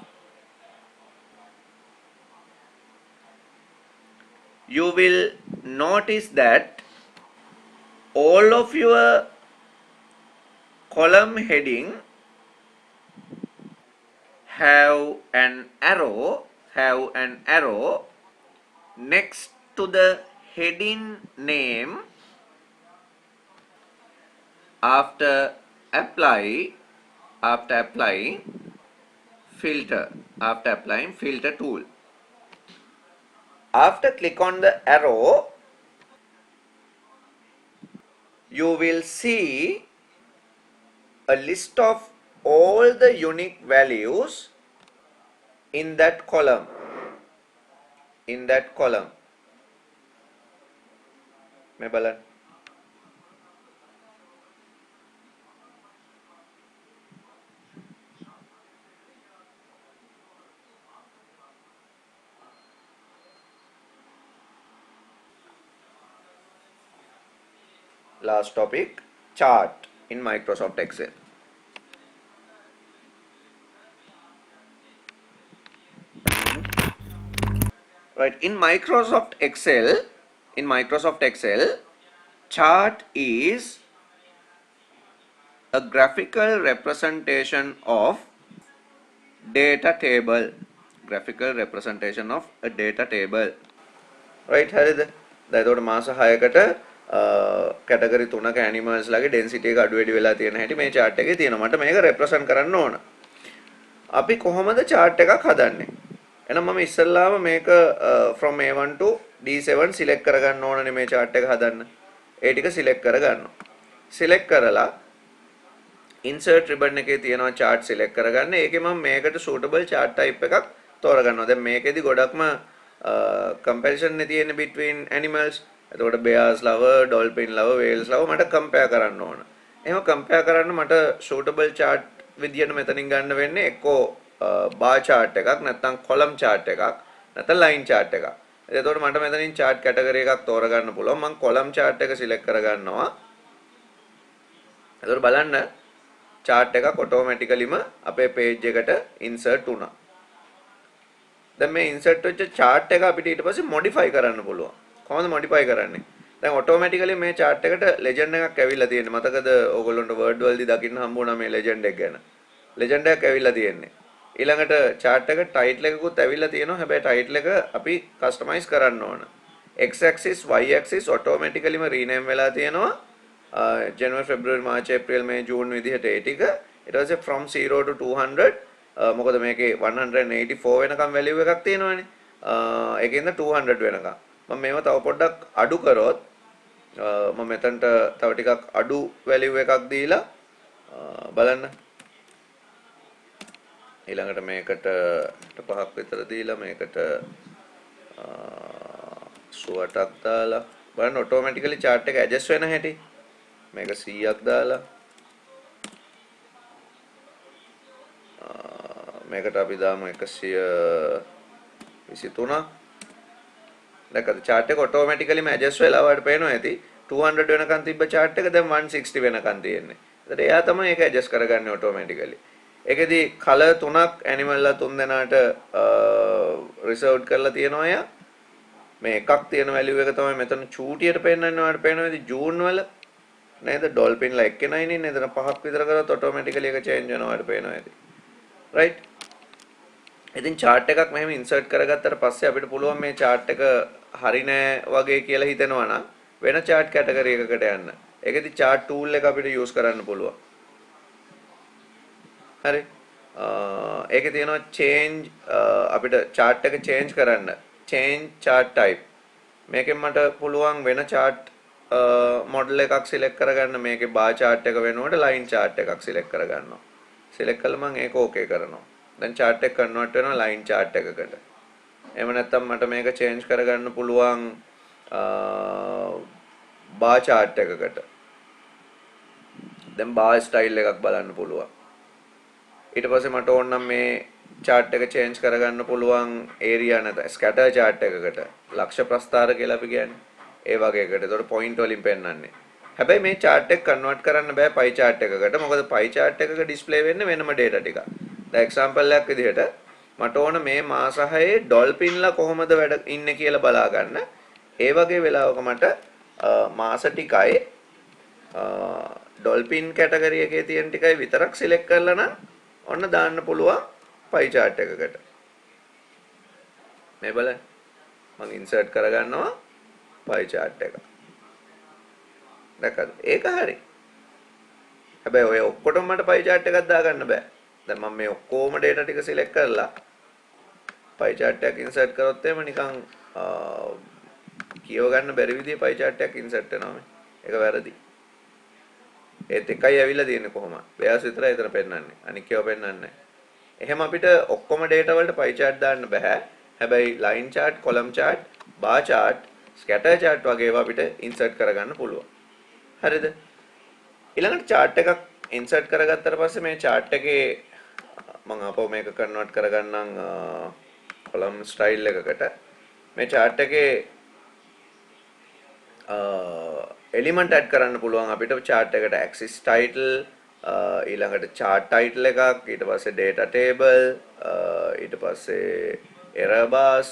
You will notice that all of your column heading have an arrow next to the heading name after applying filter tool. After click on the arrow, you will see a list of all the unique values in that column. मैं බලන්න. Last topic, chart in Microsoft Excel. Right, in Microsoft Excel, chart is a graphical representation of data table. Right, හරිද? දැන් එතකොට මාස 6කට category 3ක animals ලගේ density එක අඩු වැඩි වෙලා තියෙන හැටි මේ chart එකේ තියෙනවා. මට මේක represent කරන්න ඕන. අපි කොහොමද chart එකක් හදන්නේ? එහෙනම් මම ඉස්සෙල්ලාම මේක from A1 to D7 select කරගන්න ඕනනේ මේ chart එක හදන්න. ඒ ටික select කරගන්නවා. select කරලා insert ribbon එකේ තියෙනවා chart select කරගන්න. ඒකේ මම මේකට suitable chart type එකක් තෝරගන්නවා. දැන් මේකෙදි ගොඩක්ම comparison නේ තියෙන්නේ between animals. එතකොට bears lover, dolphin lover, whales lover මට compare කරන්න ඕන. එහෙම compare කරන්න මට suitable chart විදියට මෙතනින් ගන්න වෙන්නේ එක්කෝ bar chart එකක් නැත්නම් column chart එකක් නැත්නම් line chart එකක්. එතකොට මට මෙතනින් chart category එකක් තෝරගන්න පුළුවන්. මම column chart එක select කරගන්නවා. එතකොට බලන්න chart එකක් automaticallyම අපේ page එකට insert වුණා. දැන් මේ insert වෙච්ච chart එක අපිට ඊට පස්සේ modify කරන්න පුළුවන්. කොහොමද modify කරන්නේ? දැන් automatically මේ chart එකට legend එකක් ඇවිල්ලා තියෙන්නේ. මතකද ඕගොල්ලන්ට word වලදී දකින්න හම්බුණා මේ legend එක ගැන. legend එකක් ඇවිල්ලා තියෙන්නේ. ඊළඟට chart එක title එකකුත් ඇවිල්ලා තියෙනවා. හැබැයි title එක අපි customize කරන්න ඕන. x axis y axis automaticallyම rename වෙලා තියෙනවා. January February March April May June විදිහට ඒ ටික. ඊට පස්සේ from 0 to 200 මොකද මේකේ 184 වෙනකම් value එකක් තියෙනවානේ. ඒකෙන්ද 200 වෙනකම්. මම මේව තව පොඩ්ඩක් අඩු කරොත් මම මෙතනට තව ටිකක් අඩු value එකක් දීලා බලන්න. ඊළඟට මේකට 5ක් විතර දීලා මේකට 8ක් දාලා බලන්න automatically chart එක adjust වෙන හැටි. මේක 100ක් දාලා මේකට අපි දාමු 123ක්. දැක්කද chart එක automaticallyම adjust වෙලා වට පේනවා ඇති. 200 වෙනකන් තිබ්බ chart එක දැන් 160 වෙනකන් තියෙන්නේ. ඒකට එයා තමයි ඒක adjust කරගන්නේ automatically. ඒකෙදි color තුනක් animal ලා තුන් දෙනාට reserved කරලා තියෙනවා එයා. මේ එකක් තියෙන වැලියු එක තමයි මෙතන චූටියට පෙන්නන්නේ ඔයාලට පේනවා ඉතින් ජූන් වල නේද ඩොල්ෆින්ලා එක්කෙනයි ඉන්නේ එතන 5ක් විතර කරොත් ඔටෝමැටිකලි එක චේන්ජ් වෙනවා ඔයාලට පේනවා ඉතින් රයිට් ඉතින් chart එකක් මෙහෙම insert කරගත්තට පස්සේ අපිට පුළුවන් මේ chart එක හරි නෑ වගේ කියලා හිතෙනවා නම් වෙන chart category එකකට යන්න. ඒකෙදි chart tool එක අපිට use කරන්න පුළුවන්. හරි. ඒකේ තියෙනවා change අපිට chart එක change කරන්න. change chart type. මේකෙන් මට පුළුවන් වෙන chart model එකක් select කරගන්න. මේකේ bar chart එක වෙනුවට line chart එකක් select කරගන්නවා. select කළා මම ඒක okay කරනවා. දැන් chart එක convert වෙනවා line chart එකකට. එහෙම නැත්නම් මට මේක change කරගන්න පුළුවන් bar chart එකකට. දැන් bar style එකක් බලන්න පුළුවන්. ඊට පස්සේ මට ඕන නම් මේ chart එක change කරගන්න පුළුවන් area නැත්නම් scatter chart එකකට. ලක්ෂ ප්‍රස්ථාර කියලා අපි කියන්නේ. ඒ වගේ එකකට. ඒතකොට point වලින් පෙන්වන්නේ. හැබැයි මේ chart එක convert කරන්න බෑ pie chart එකකට. මොකද pie chart එකක display වෙන්නේ වෙනම data ටිකක්. දැන් example එකක් විදිහට මට ඕන මේ මාස 6 ඩොල්ෆින්ලා කොහොමද වැඩ ඉන්නේ කියලා බලා ගන්න. ඒ වගේ වෙලාවක මට මාස ටිකයි ඩොල්ෆින් කැටගරි එකේ තියෙන ටිකයි විතරක් සිලෙක්ට් කරලා නම් ඔන්න දාන්න පුළුවන් pie chart එකකට. මේ බලන්න. මම insert කරගන්නවා pie chart එක. දැක්කද? ඒක හරි. හැබැයි ඔය ඔක්කොටම මට pie chart එකක් දාගන්න බෑ. දැන් මම මේ ඔක්කොම data ටික select කරලා pie chart එකක් insert කරොත් එහෙම නිකන් කියව ගන්න බැරි විදිහේ pie chart එකක් insert වෙනවා මේ. ඒක වැරදි. ඒත් එකයි ඇවිල්ලා තියෙන්නේ කොහොමද? බෑස් විතරයි එතන පෙන්නන්නේ. අනික ඒවා පෙන්නන්නේ නැහැ. එහෙම අපිට ඔක්කොම data වලට pie chart දාන්න බෑ. හැබැයි line chart, column chart, bar chart, scatter chart වගේ ඒවා අපිට insert කරගන්න පුළුවන්. හරිද? ඊළඟට chart එකක් insert කරගත්තට පස්සේ මේ chart එකේ මම අපෝ මේක convert කරගන්නම් column style එකකට. මේ chart එකේ element add කරන්න පුළුවන් අපිට chart එකට axis title ඊළඟට chart title එකක් ඊට පස්සේ data table ඊට පස්සේ error bars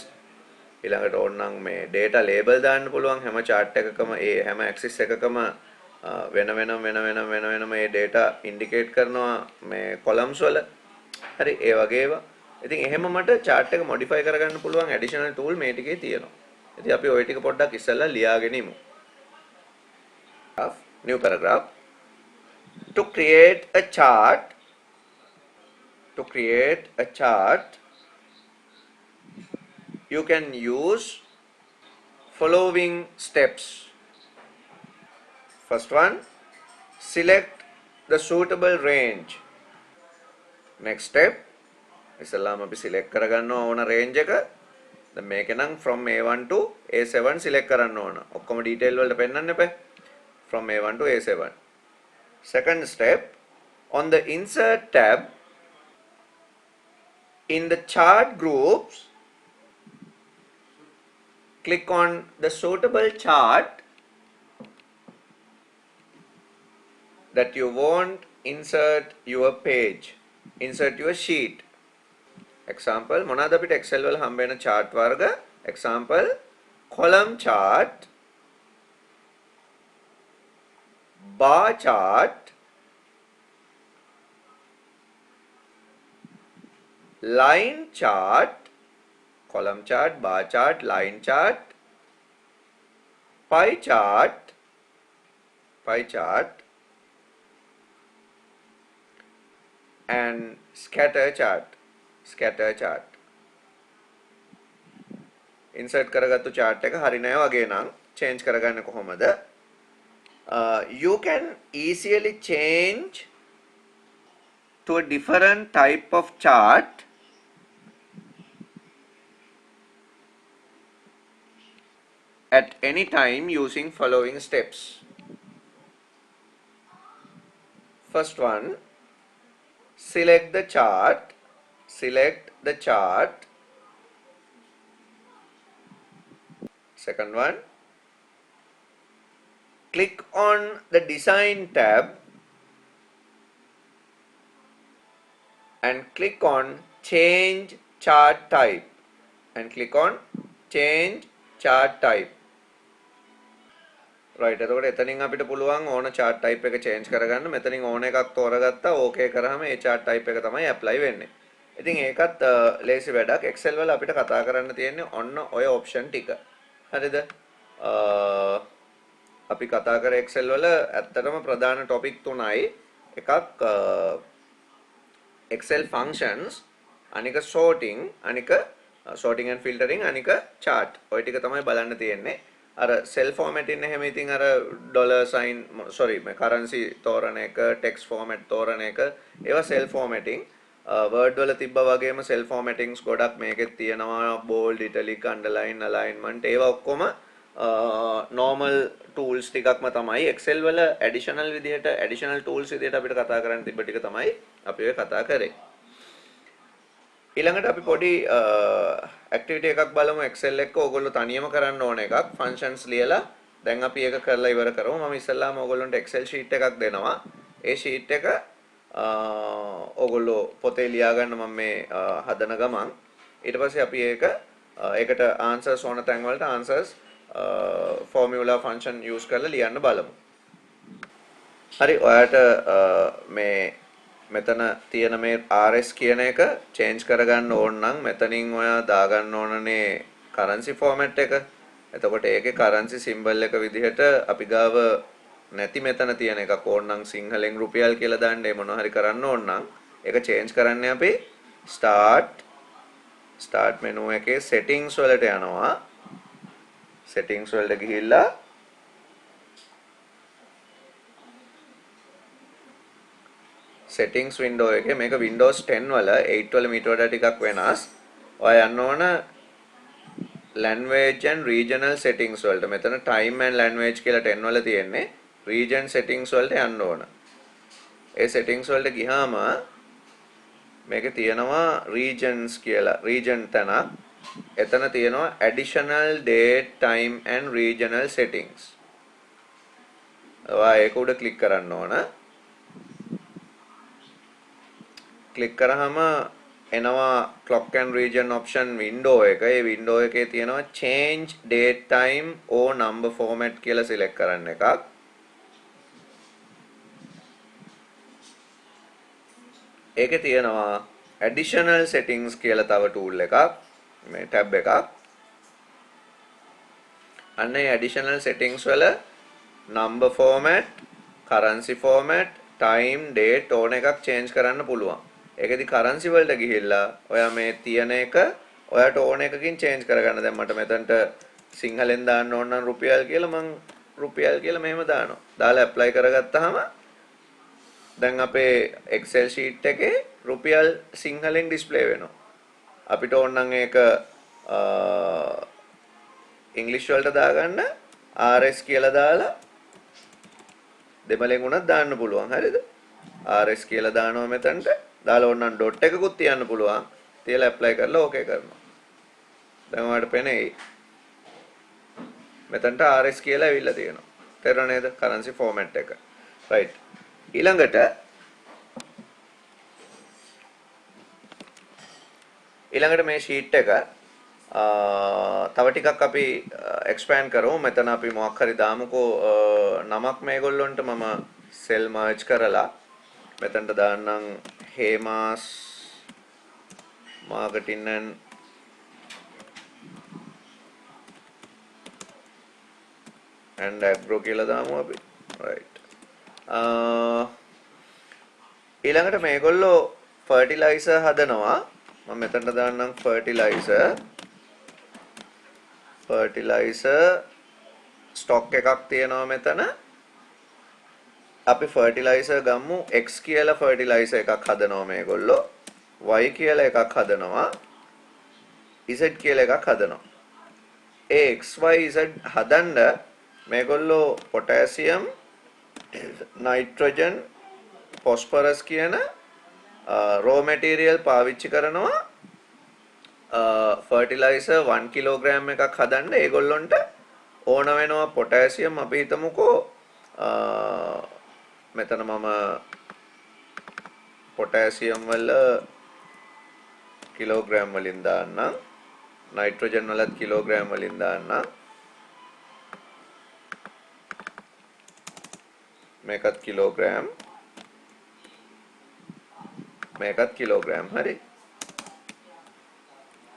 ඊළඟට ඕනනම් මේ data label දාන්න පුළුවන් හැම chart එකකම ඒ හැම axis එකකම වෙන වෙනම මේ data indicate කරනවා මේ columns වල හරි ඒ වගේ ඒවා ඉතින් එහෙම මට chart එක modify කරගන්න පුළුවන් additional tool මේ ටිකේ තියෙනවා ඉතින් අපි ওই ටික පොඩ්ඩක් ඉස්සෙල්ලා ලියාගෙන ඉමු new paragraph to create a chart you can use following steps. First one, select the suitable range. Next step, ඉස්සෙල්ලාම අපි select කරගන්න ඕන range එක. දැන් මේකේ නම් from A1 to A7 select කරන්න ඕන. ඔක්කොම detail වලට පෙන්නන්න එපා. From A1 to A7. Second step, on the insert tab in the chart groups, click on the suitable chart that you want insert your page, insert your sheet. Example, මොනවාද අපිට Excel වල හම්බ වෙන chart වර්ග? Example, column chart, bar chart, line chart, column chart, bar chart, line chart, pie chart, and scatter chart. Insert කරගත්තු chart එක හරි නෑ වගේ නම් change කරගන්න කොහොමද? You can easily change to a different type of chart at any time using following steps. First one, select the chart. Second one, click on the design tab and click on change chart type chart type. right එතකොට එතනින් අපිට පුළුවන් ඕන chart type එක change කරගන්න. මෙතනින් ඕන එකක් තෝරගත්තා okay කරාම ඒ chart type එක තමයි apply වෙන්නේ. ඉතින් ඒකත් ලේසි වැඩක්. Excel වල අපිට කතා කරන්න තියෙන්නේ ඔන්න ඔය option ටික. හරිද? අපි කතා කර Excel වල ඇත්තටම ප්‍රධාන topic තුනයි. එකක් Excel functions, අනික sorting, අනික sorting and filtering, අනික chart. ඔය ටික තමයි බලන්න තියෙන්නේ. අර cell formatting එහෙම ඉතින් අර dollar sign මේ currency තෝරන එක, text format තෝරන එක, ඒවා cell formatting. word වල තිබ්බා වගේම cell formattings ගොඩක් මේකෙත් තියෙනවා. bold, italic, underline, alignment ඒවා ඔක්කොම normal tools ටිකක්ම තමයි. Excel වල additional tools විදිහට අපිට කතා කරන්න තිබ්බ ටික තමයි අපි ඔය කතා කරේ. ඊළඟට අපි පොඩි activity එකක් බලමු Excel එක. ඕගොල්ලෝ තනියම කරන්න ඕන එකක්. functions ලියලා දැන් අපි ඒක කරලා ඉවර කරමු. මම ඉස්සෙල්ලාම ඕගොල්ලොන්ට Excel sheet එකක් දෙනවා. ඒ sheet එක ඕගොල්ලෝ පොතේ ලියා ගන්න මම මේ හදන ගමන්. ඊට පස්සේ අපි ඒකට answers ඕන තැන් වලට answers formula function use කරලා ලියන්න බලමු. හරි ඔයාට මේ මෙතන තියෙන මේ RS කියන එක change කරගන්න ඕන නම් මෙතනින් ඔයා දාගන්න ඕනනේ currency format එක. එතකොට ඒකේ currency symbol එක විදිහට අපි ගාව නැති මෙතන තියෙන එකක් ඕන නම් සිංහලෙන් රුපියල් කියලා දාන්න ඒ මොනවා හරි කරන්න ඕන නම් ඒක change කරන්නේ අපි start menu එකේ settings වලට යනවා. settings වලට ගිහිල්ලා settings window එකේ මේක Windows 10 වල 8 වල මීට වඩා ටිකක් වෙනස්. ඔයා යන්න ඕන language and regional settings වලට. මෙතන time and language කියලා 10 වල තියෙන්නේ. region settings වලට යන්න ඕන. ඒ settings වලට ගියාම මේකේ තියෙනවා regions කියලා. region තැනක්. එතන තියෙනවා additional date, time and regional settings. ඔයා ඒක උඩ click කරන්න ඕන. click කරාම එනවා clock and region option window එක. ඒ window එකේ තියෙනවා change date, time or number format කියලා select කරන්න එකක්. ඒකේ තියෙනවා additional settings කියලා තව tool එකක්. මේ tab එකක්. අන්න ඒ additional settings වල number format, currency format, time, date ඕන එකක් change කරන්න පුළුවන්. ඒකෙදි currency වලට ගිහිල්ලා ඔයා මේ තියෙන එක ඔයාට ඕන එකකින් change කරගන්න. දැන් මට මෙතනට සිංහලෙන් දාන්න ඕන නම් රුපියල් කියලා මං රුපියල් කියලා මෙහෙම දානවා. දාලා apply කරගත්තාම දැන් අපේ Excel sheet එකේ රුපියල් සිංහලෙන් display වෙනවා. අපිට ඕන නම් ඒක English වලට දාගන්න RS කියලා දාලා දෙමළෙන් උනත් දාන්න පුළුවන්. හරිද? RS කියලා දානවා මෙතනට. දාලා ඕනනම් ඩොට් එකකුත් තියන්න පුළුවන්. තියලා apply කරලා okay කරනවා. දැන් ඔයාලට පේන්නේ මෙතනට RS කියලා ඇවිල්ලා තියෙනවා. තේරුණා නේද? currency format එක. right. ඊළඟට මේ sheet එක තව ටිකක් අපි expand කරමු. මෙතන අපි මොකක් හරි දාමුකෝ නමක් මේගොල්ලොන්ට මම cell merge කරලා මෙතනට දාන්නම් Hemas marketing and agro කියලා දාමු අපි. right. ඊළඟට මේගොල්ලෝ fertilizer හදනවා. මම මෙතනට දාන්නම් fertilizer stock එකක් තියෙනවා මෙතන. අපි fertilizer ගමු. X කියලා fertilizer එකක් හදනවා මේගොල්ලෝ. Y කියලා එකක් හදනවා. Z කියලා එකක් හදනවා. ඒ X Y Z හදන්න මේගොල්ලෝ potassium, nitrogen, phosphorus කියන raw material පාවිච්චි කරනවා. fertilizer 1 kilogram එකක් හදන්න ඒගොල්ලොන්ට ඕන වෙනවා potassium අපි හිතමුකෝ මෙතන මම potassium වල kilogram වලින් දාන්නම් නයිට්‍රෝජන් වලත් කිලෝග්‍රෑම් වලින් දාන්න. මේකත් කිලෝග්‍රෑම්, මේකත් කිලෝග්‍රෑම්. හරි.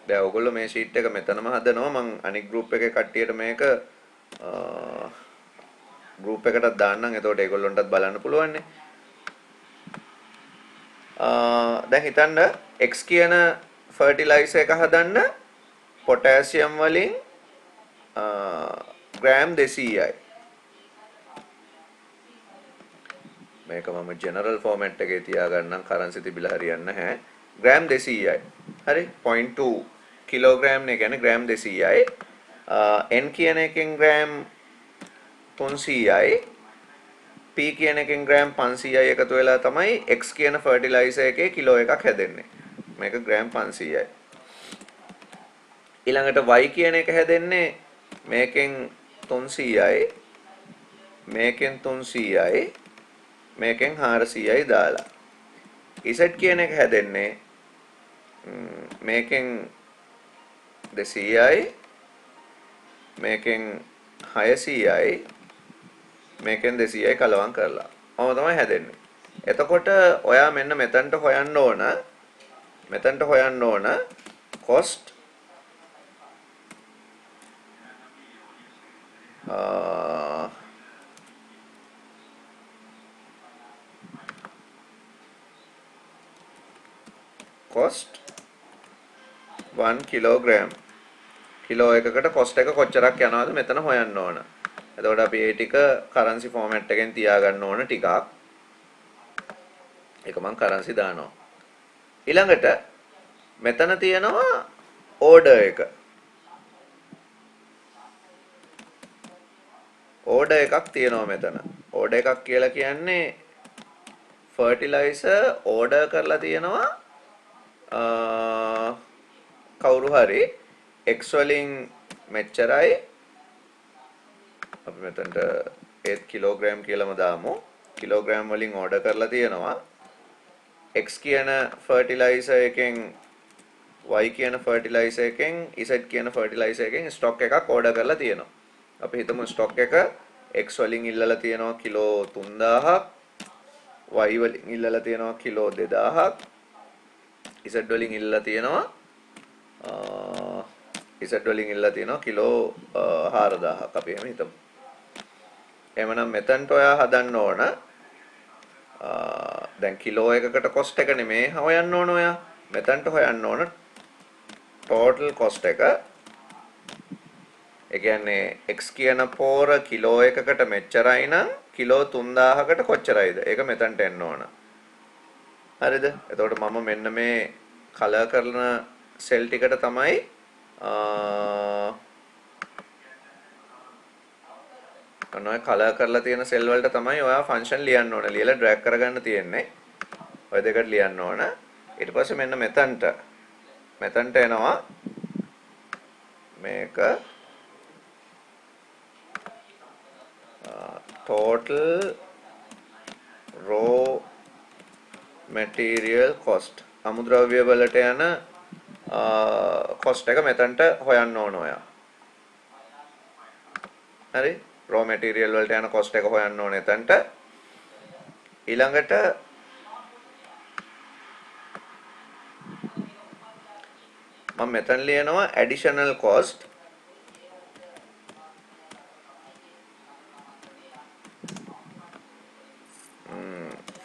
දැන් ඔයගොල්ලෝ මේ ෂීට් එක මෙතනම හදනවා. මම අනිත් ගෲප් එකේ කට්ටියට මේක ගෲප් එකටත් දාන්නම්. එතකොට ඒගොල්ලන්ටත් බලන්න පුළුවන් නේ. දැන් හිතන්න X කියන ෆර්ටිලයිසර් එක හදන්න පොටෑසියම් වලින් ග්‍රෑම් 200යි. මේක මම ජෙනරල් ෆෝමැට් එකේ තියාගන්නම් කරන්සි තිබිලා හරියන්නේ නැහැ. ග්‍රෑම් 200යි. හරි 0.2 කිලෝග්‍රෑම් නේ කියන්නේ ග්‍රෑම් 200යි. N කියන එකෙන් ග්‍රෑම් 300යි. P කියන එකෙන් ග්‍රෑම් 500යි එකතු වෙලා තමයි X කියන ෆර්ටිලයිසර් එකේ කිලෝ එකක් හැදෙන්නේ. මේක ග්‍රෑම් 500යි. ඊළඟට Y කියන එක හැදෙන්නේ මේකෙන් 300යි, මේකෙන් 300යි, මේකෙන් 400යි දාලා. Z කියන එක හැදෙන්නේ මේකෙන් 200යි, මේකෙන් 600යි, මේකෙන් 200යි කලවම් කරලා. ඔහොම තමයි හැදෙන්නේ. එතකොට ඔයා මෙන්න මෙතනට හොයන්න ඕන. මෙතනට හොයන්න ඕන cost cost 1 kilogram. කිලෝ එකකට cost එක කොච්චරක් යනවද මෙතන හොයන්න ඕන. එතකොට අපි ඒ ටික currency format එකෙන් තියාගන්න ඕන ටිකක්. ඒක මම currency දානවා. ඊළඟට මෙතන තියෙනවා order එක. order එකක් තියෙනවා මෙතන. order එකක් කියලා කියන්නේ fertilizer order කරලා තියෙනවා කවුරු හරි X වලින් මෙච්චරයි අපි මෙතනට 8 කිලෝග්‍රෑම් කියලාම දාමු. කිලෝග්‍රෑම් වලින් order කරලා තියෙනවා. X කියන fertilizer එකෙන් Y කියන fertilizer එකෙන් Z කියන fertilizer එකෙන් stock එකක් order කරලා තියෙනවා. අපි හිතමු stock එක X වලින් ඉල්ලලා තියෙනවා කිලෝ 3000ක්, Y වලින් ඉල්ලලා තියෙනවා කිලෝ 2000ක්, Z වලින් ඉල්ලලා තියෙනවා කිලෝ 4000ක් අපි එහෙම හිතමු. එහෙමනම් මෙතනට ඔයා හදන්න ඕන දැන් කිලෝ එකකට cost එක නෙමෙයි හොයන්න ඕන ඔයා. මෙතනට හොයන්න ඕන total cost එක. ඒ කියන්නේ x කියන පෝර කිලෝ එකකට මෙච්චරයි නම් කිලෝ 3000කට කොච්චරයිද? ඒක මෙතනට එන්න ඕන. හරිද? එතකොට මම මෙන්න මේ කලර් කරන සෙල් ටිකට තමයි ඔය කලර් කරලා තියෙන සෙල් වලට තමයි ඔයා ෆන්ක්ෂන් ලියන්න ඕන. ලියලා ඩ්‍රැග් කරගන්න තියෙන්නේ. ඔය දෙකට ලියන්න ඕන. ඊට පස්සේ මෙන්න මෙතනට එනවා මේක total raw material cost. අමුද්‍රව්‍ය වලට යන cost එක මෙතනට හොයන්න ඕන ඔයා. හරි? raw material වලට යන cost එක හොයන්න ඕනේ එතනට. ඊළඟට මම මෙතන ලියනවා additional cost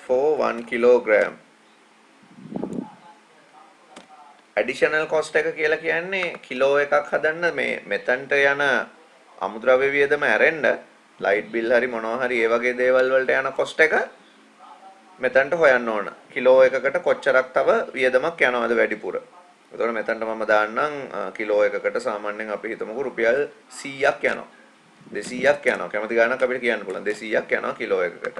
for 1 kilogram. additional cost එක කියලා කියන්නේ කිලෝ එකක් හදන්න මේ මෙතනට යන අමුද්‍රව්‍ය වියදම ඇරෙන්න ලයිට් බිල් හරි මොනවා හරි ඒ වගේ දේවල් වලට යන cost එක මෙතනට හොයන්න ඕන. කිලෝ එකකට කොච්චරක් තව වියදමක් යනවද වැඩිපුර. එතකොට මෙතනට මම දාන්නම් කිලෝ එකකට සාමාන්‍යයෙන් අපි හිතමුකෝ රුපියල් 100ක් යනවා. 200ක් යනවා. කැමති ගාණක් අපිට කියන්න පුළුවන්. 200ක් යනවා කිලෝ එකකට.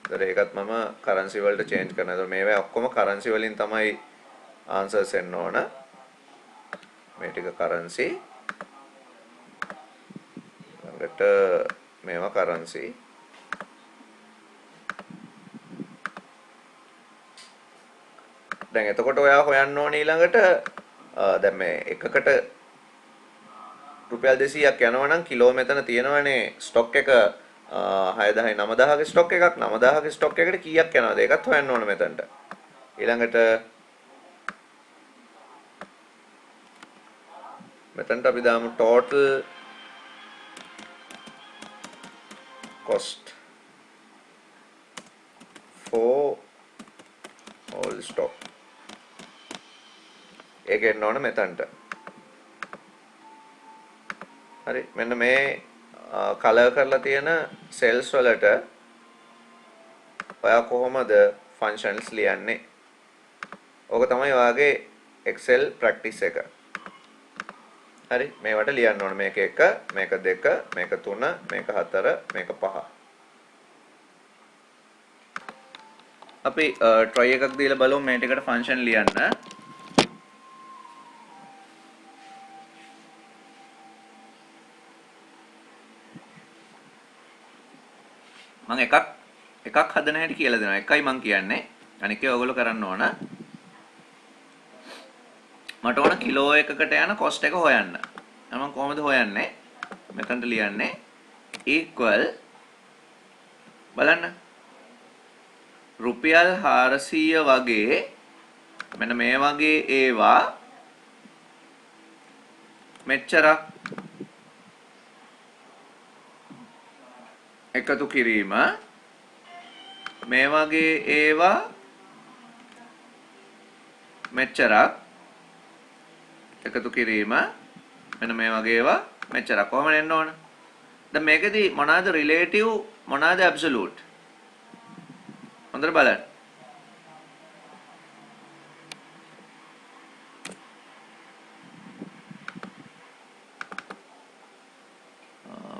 එතකොට ඒකත් මම කරන්සි වලට චේන්ජ් කරනවා. එතකොට මේවා ඔක්කොම කරන්සි වලින් තමයි ආන්සර්ස් එන්න ඕන. මේ ටික කරන්සි. ඊළඟට මේවා කරන්සි. දැන් එතකොට ඔයා හොයන්න ඕනේ ඊළඟට දැන් මේ එකකට රුපියල් 200ක් යනවා නම් කිලෝ මෙතන තියෙනවනේ ස්ටොක් එක 6000යි 9000ගේ ස්ටොක් එකක් 9000ගේ ස්ටොක් එකට කීයක් යනවද ඒකත් හොයන්න ඕන මෙතනට. ඊළඟට මෙතනට අපි දාමු total cost for all stock. ඒක එන්න ඕන මෙතනට. හරි මෙන්න මේ කලර් කරලා තියෙන සෙල්ස් වලට ඔයා කොහොමද ෆන්ක්ෂන්ස් ලියන්නේ? ඕක තමයි ඔයාගේ Excel practice එක. හරි මේවට ලියන්න ඕන මේක 1 මේක 2 මේක 3 මේක 4 මේක 5. අපි try එකක් දීලා බලමු මේ ටිකට ෆන්ක්ෂන් ලියන්න. මම එකක් හදන හැටි කියලා දෙනවා. එකයි මම කියන්නේ. අනික ඔයගොල්ලෝ කරන්න ඕන. මට ඕන කිලෝ එකකට යන cost එක හොයන්න. මම කොහොමද හොයන්නේ? මෙතනට ලියන්නේ equal බලන්න. රුපියල් 400 වගේ මෙන්න මේ වගේ ඒවා මෙච්චරක් එකතු කිරීම මේ වගේ ඒවා මෙච්චරක් එකතු කිරීම මෙන්න මේ වගේ ඒවා මෙච්චරක් කොහොමද එන්න ඕන? දැන් මේකෙදි මොනවාද රිලේටිව් මොනවාද ඇබ්සලූට්? හොඳට බලන්න.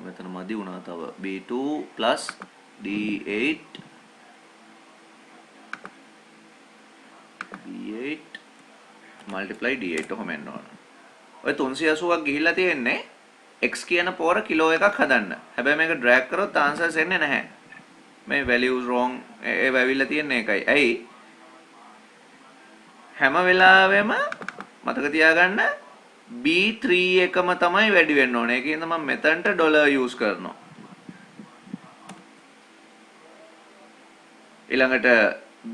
මෙතන මදි වුණා තව B2 plus D8 multiply D8 ඔහොම එන්න ඕන. ඔය 380ක් ගිහිල්ලා තියෙන්නේ x කියන පොර කිලෝ එකක් හදන්න. හැබැයි මේක drag කරොත් answers එන්නේ නැහැ. මේ values wrong ඒ වැවිලා තියෙන්නේ ඒකයි. ඇයි? හැම වෙලාවෙම මතක තියාගන්න B3 එකම තමයි වැඩි වෙන්න ඕනේ. ඒකින්ද මම මෙතනට ඩොලර් යූස් කරනවා. ඊළඟට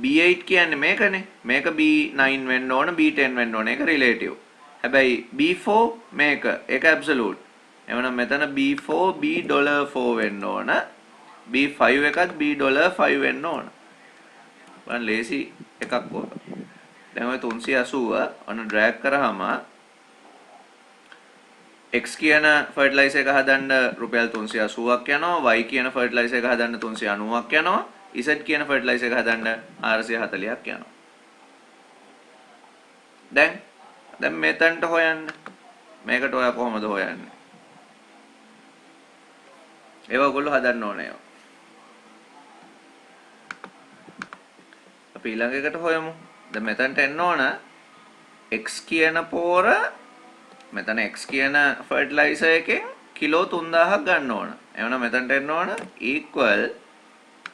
B8 කියන්නේ මේකනේ. මේක B9 වෙන්න ඕන, B10 වෙන්න ඕන. ඒක රිලේටිව්. හැබැයි B4 මේක ඒක ඇබ්සලූට්. එවනම් මෙතන B4 B$4 වෙන්න ඕන. B5 එකත් B$5 වෙන්න ඕන. බලන්න ලේසි එකක් ඕක. දැන් ඔය 380 ඔන්න ඩ්‍රැග් කරාම x කියන ෆර්ටිලයිසර් එක හදන්න රුපියල් 380ක් යනවා, y කියන ෆර්ටිලයිසර් එක හදන්න 390ක් යනවා, z කියන ෆර්ටිලයිසර් එක හදන්න 440ක් යනවා. දැන් මෙතනට හොයන්න. මේකට ඔයා කොහොමද හොයන්නේ? ඒවා ඔයගොල්ලෝ හදන්න ඕනේ ඒවා. අපි ඊළඟ එකට හොයමු. දැන් මෙතනට එන්න ඕන x කියන පොර මෙතන x කියන ෆර්ටිලයිසර් එකෙන් කිලෝ 3000ක් ගන්න ඕන. එවනම් මෙතනට එන්න ඕන equal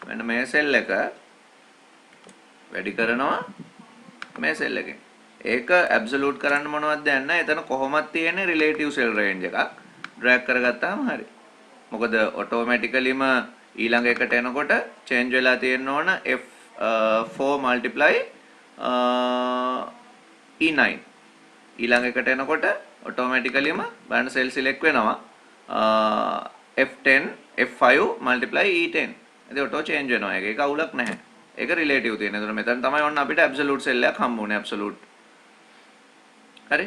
මෙන්න මේ සෙල් එක වැඩි කරනවා මේ සෙල් එකෙන්. ඒක ඇබ්සලූට් කරන්න මොනවද දැන් එතන කොහොමද තියෙන්නේ රිලේටිව් සෙල් රේන්ජ් එකක්. ඩ්‍රැග් කරගත්තාම හරි. මොකද ඔටෝමැටිකලිම ඊළඟ එකට එනකොට චේන්ජ් වෙලා තියෙන්න ඕන F4 multiply E9. ඊළඟ එකට එනකොට ඔටෝමැටිකලිම බලන්න සෙල් සිලෙක්ට් වෙනවා F10 F5 multiply E10. ඉතින් ඔටෝ චේන්ජ් වෙනවා. ඒක අවුලක් නැහැ. ඒක රිලේටිව් තියෙන. ඒතර මෙතන තමයි ඔන්න අපිට ඇබ්සලූට් සෙල් එකක් හම්බුනේ ඇබ්සලූට්. හරි.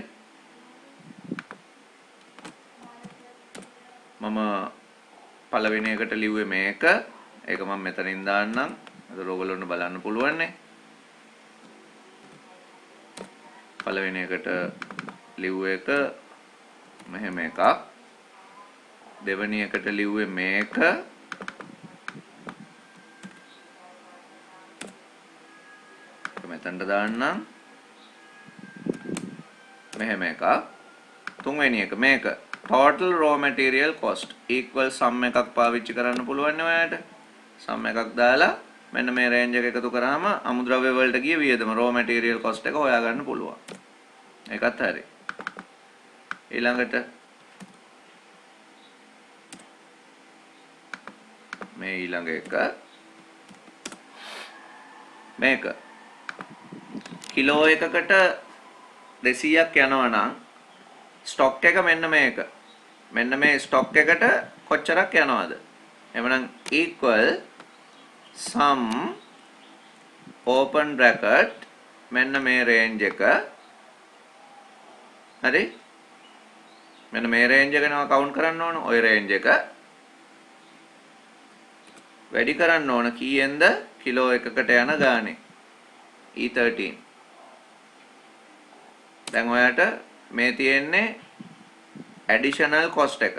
මම පළවෙනි එකට ලිව්වේ මේක. ඒක මම මෙතනින් දාන්නම්. ඒතර ඔයගොල්ලොන්ට බලන්න පුළුවන් නේ. පළවෙනි එකට ලිව්වේ එක මෙහෙම එකක්. දෙවෙනි එකට ලිව්වේ මේක. මෙතනට දාන්නම්. මෙහෙම එකක්. තුන්වෙනි එක මේක. total raw material cost equal sum එකක් පාවිච්චි කරන්න පුළුවන් නේ ඔයාලට. sum එකක් දාලා මෙන්න මේ රේන්ජ් එක එකතු කරාම අමුද්‍රව්‍ය වලට ගිය වියදම raw material cost එක හොයාගන්න පුළුවන්. ඒකත් හරි. ඊළඟට මේ ඊළඟ එක මේක කිලෝ එකකට 200ක් යනවා නම් ස්ටොක් එක මෙන්න මේක. මෙන්න මේ ස්ටොක් එකට කොච්චරක් යනවද? එhmenan equal sum open bracket මෙන්න මේ range එක. හරි? මෙන්න මේ range එක නම කවුන්ට් කරන්න ඕන. ওই range එක වැඩි කරන්න ඕන කීයෙන්ද? කිලෝ එකකට යන ගානේ. E13. දැන් ඔයාලට මේ තියෙන්නේ additional cost එක.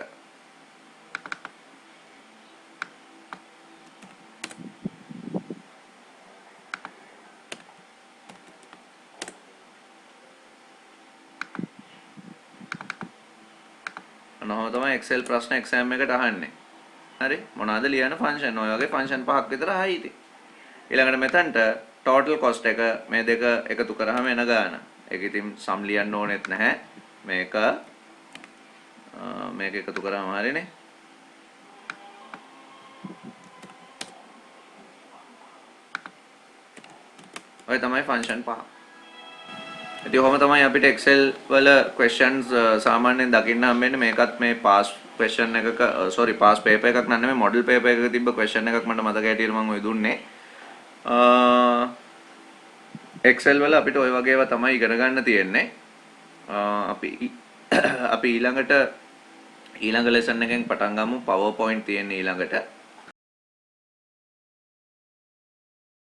අනහොම තමයි Excel ප්‍රශ්න exam එකට අහන්නේ. හරි? මොනවාද ලියන ෆන්ක්ෂන්? ඔය වගේ ෆන්ක්ෂන් පහක් විතර ආයි ඉතින්. ඊළඟට මෙතනට total cost එක මේ දෙක එකතු කරාම එන ගාන. ඒක ඉතින් sum ලියන්න ඕනෙත් නැහැ. මේක එකතු කරාම හරිනේ. ඔය තමයි ෆන්ක්ෂන් පහ. ඉතින් ඔහොම තමයි අපිට Excel වල questions සාමාන්‍යයෙන් දකින්න හම්බෙන්නේ. මේකත් මේ pass question එකක pass paper එකක් නෙමෙයි model paper එකක තිබ්බ question එකක් මට මතක හැටියට මම ඔය දුන්නේ. Excel වල අපිට ওই වගේ ඒවා තමයි ඉගෙන ගන්න තියෙන්නේ. අපි ඊළඟ lesson එකෙන් පටන් ගමු. PowerPoint තියෙන්නේ ඊළඟට.